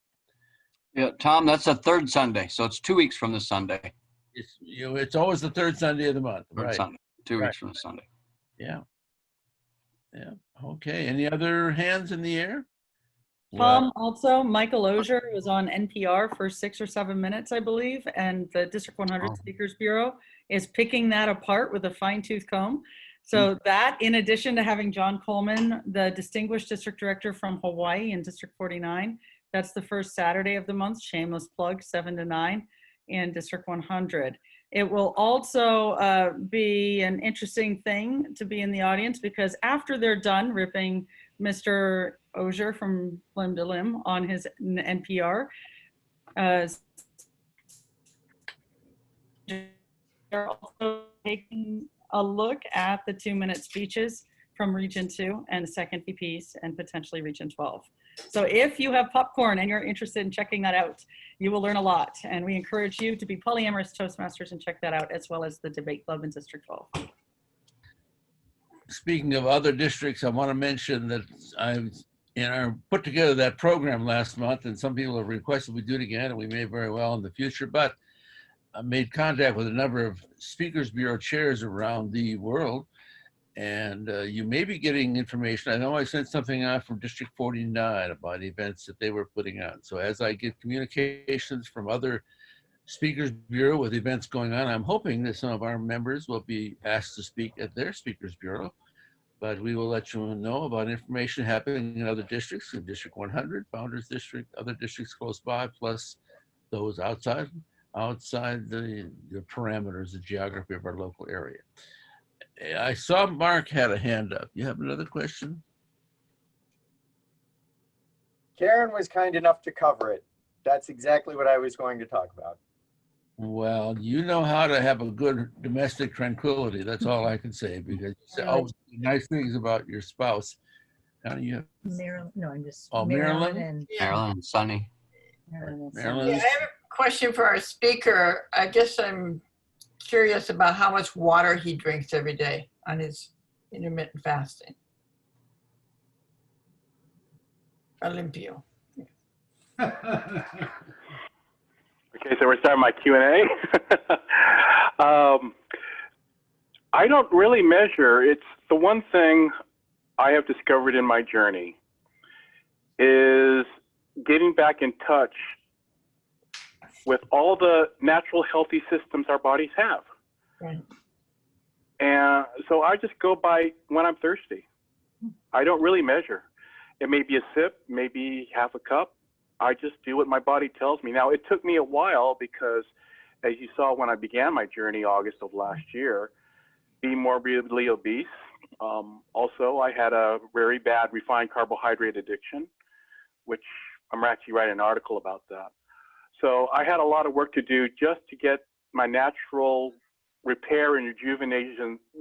Yeah, Tom, that's the third Sunday, so it's 2 weeks from this Sunday. It's always the third Sunday of the month, Third right? Sunday, 2 weeks from the Sunday. Yeah. Okay. Any other hands in the air? Tom, also, Michael Osier was on NPR for 6 or 7 minutes, I believe, and the District 100 Speakers Bureau is picking that apart with a fine-tooth comb. So that, in addition to having John Coleman, the Distinguished District Director from Hawaii in District 49, that's the first Saturday of the month, shameless plug, 7 to 9 in District 100. It will also be an interesting thing to be in the audience, because after they're done ripping Mr. Osier from limb to limb on his NPR, they're also taking a look at the 2-minute speeches from Region 2 and the second VPs and potentially Region 12. So if you have popcorn and you're interested in checking that out, you will learn a lot. And we encourage you to be polyamorous Toastmasters and check that out, as well as the debate club in District 12. Speaking of other districts, I want to mention that I put together that program last month, and some people have requested we do it again, and we may very well in the future, but I made contact with a number of Speakers Bureau chairs around the world, and you may be getting information. I know I sent something out from District 49 about events that they were putting on. So as I get communications from other Speakers Bureau with events going on, I'm hoping that some of our members will be asked to speak at their Speakers Bureau. but we will let you know about information happening in other districts, in District 100, Founders District, other districts close by, plus those outside the parameters, the geography of our local area. I saw Mark had a hand up. You have another question? Karen was kind enough to cover it. That's exactly what I was going to talk about. Well, you know how to have a good domestic tranquility. That's all I can say, because you say always nice things about your spouse. Now you have Marilyn, no, I'm just. Marilyn? And Marilyn, Sunny. Marilyn. Yeah, I have a question for our speaker. I guess I'm curious about how much water he drinks every day on his intermittent fasting. Alipio. Okay, so we're starting my Q&A. I don't really measure. It's the one thing I have discovered in my journey is getting back in touch with all the natural healthy systems our bodies have. Right. And so I just go by when I'm thirsty. I don't really measure. It may be a sip, maybe half a cup. I just do what my body tells me. Now, it took me a while because, as you saw when I began my journey August of last year, being morbidly obese. Also, I had a very bad refined carbohydrate addiction, which I'm actually writing an article about that. So I had a lot of work to do just to get my natural repair and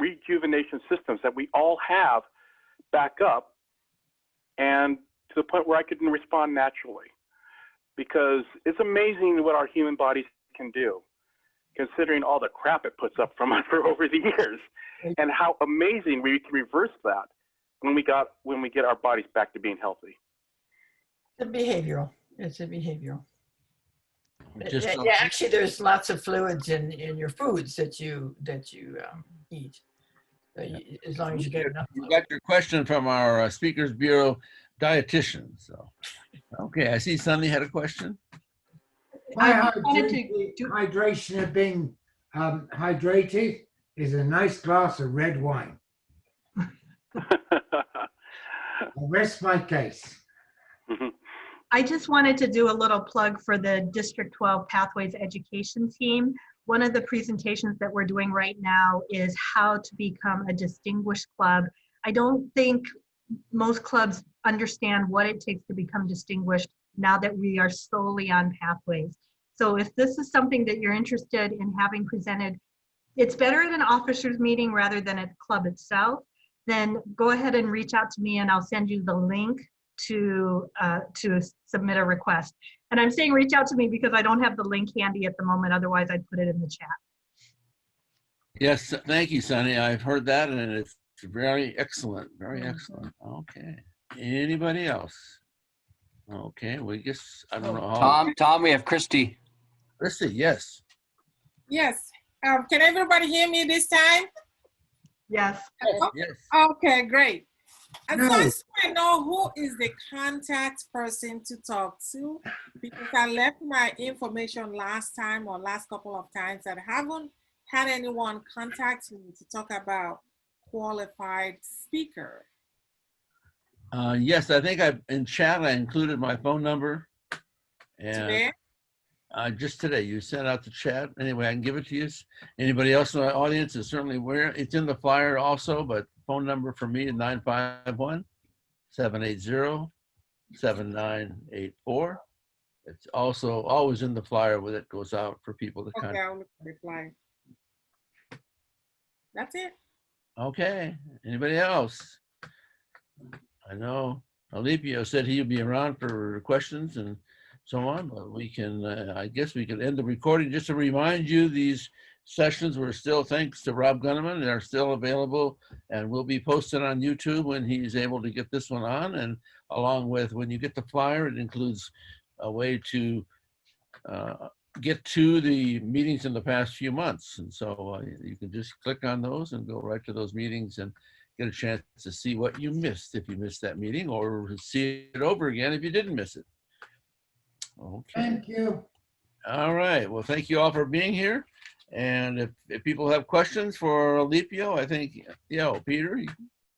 rejuvenation systems that we all have back up, and to the point where I could respond naturally. Because it's amazing what our human bodies can do, considering all the crap it puts up from us for over the years, and how amazing we can reverse that when we get our bodies back to being healthy. It's a behavioral. It's a behavioral. Just Yeah, actually, there's lots of fluids in your foods that you eat. So as long as you get enough. You got your question from our Speakers Bureau dietitian. So, okay, I see Sunny had a question. My hydration of being hydrated is a nice glass of red wine. I'll rest my case. I just wanted to do a little plug for the District 12 Pathways Education Team. One of the presentations that we're doing right now is how to become a distinguished club. I don't think most clubs understand what it takes to become distinguished now that we are solely on Pathways. So if this is something that you're interested in having presented, it's better at an officers meeting rather than at the club itself, then go ahead and reach out to me and I'll send you the link to submit a request. And I'm saying reach out to me because I don't have the link handy at the moment, otherwise I'd put it in the chat. Yes, thank you, Sunny. I've heard that and it's very excellent, very excellent. Okay, anybody else? Okay, we guess, I don't know. Tom, we have Christy. Christy, yes. Yes. Can everybody hear me this time? Yes. Yes. Okay, great. And so I No. just want to know who is the contact person to talk to, because I left my information last time or last couple of times that I haven't had anyone contact me to talk about qualified speaker. Yes, I think in chat I included my phone number. And Today? Just today, you sent out the chat. Anyway, I can give it to you. Anybody else in the audience is certainly aware. It's in the flyer also, but phone number for me is 951-780-7984. It's also always in the flyer when it goes out for people to Okay, contact. I'll look at the flyer. That's it. Okay, anybody else? I know Alipio said he'll be around for questions and so on, but we can, I guess we can end the recording. Just to remind you, these sessions were still, thanks to Rob Gunneman, are still available and will be posted on YouTube when he's able to get this one on. And along with, when you get the flyer, it includes a way to get to the meetings in the past few months. And so you can just click on those and go right to those meetings and get a chance to see what you missed if you missed that meeting, or see it over again if you didn't miss it. Okay. Thank you. All right. Well, thank you all for being here. And if people have questions for Alipio, I think, Peter,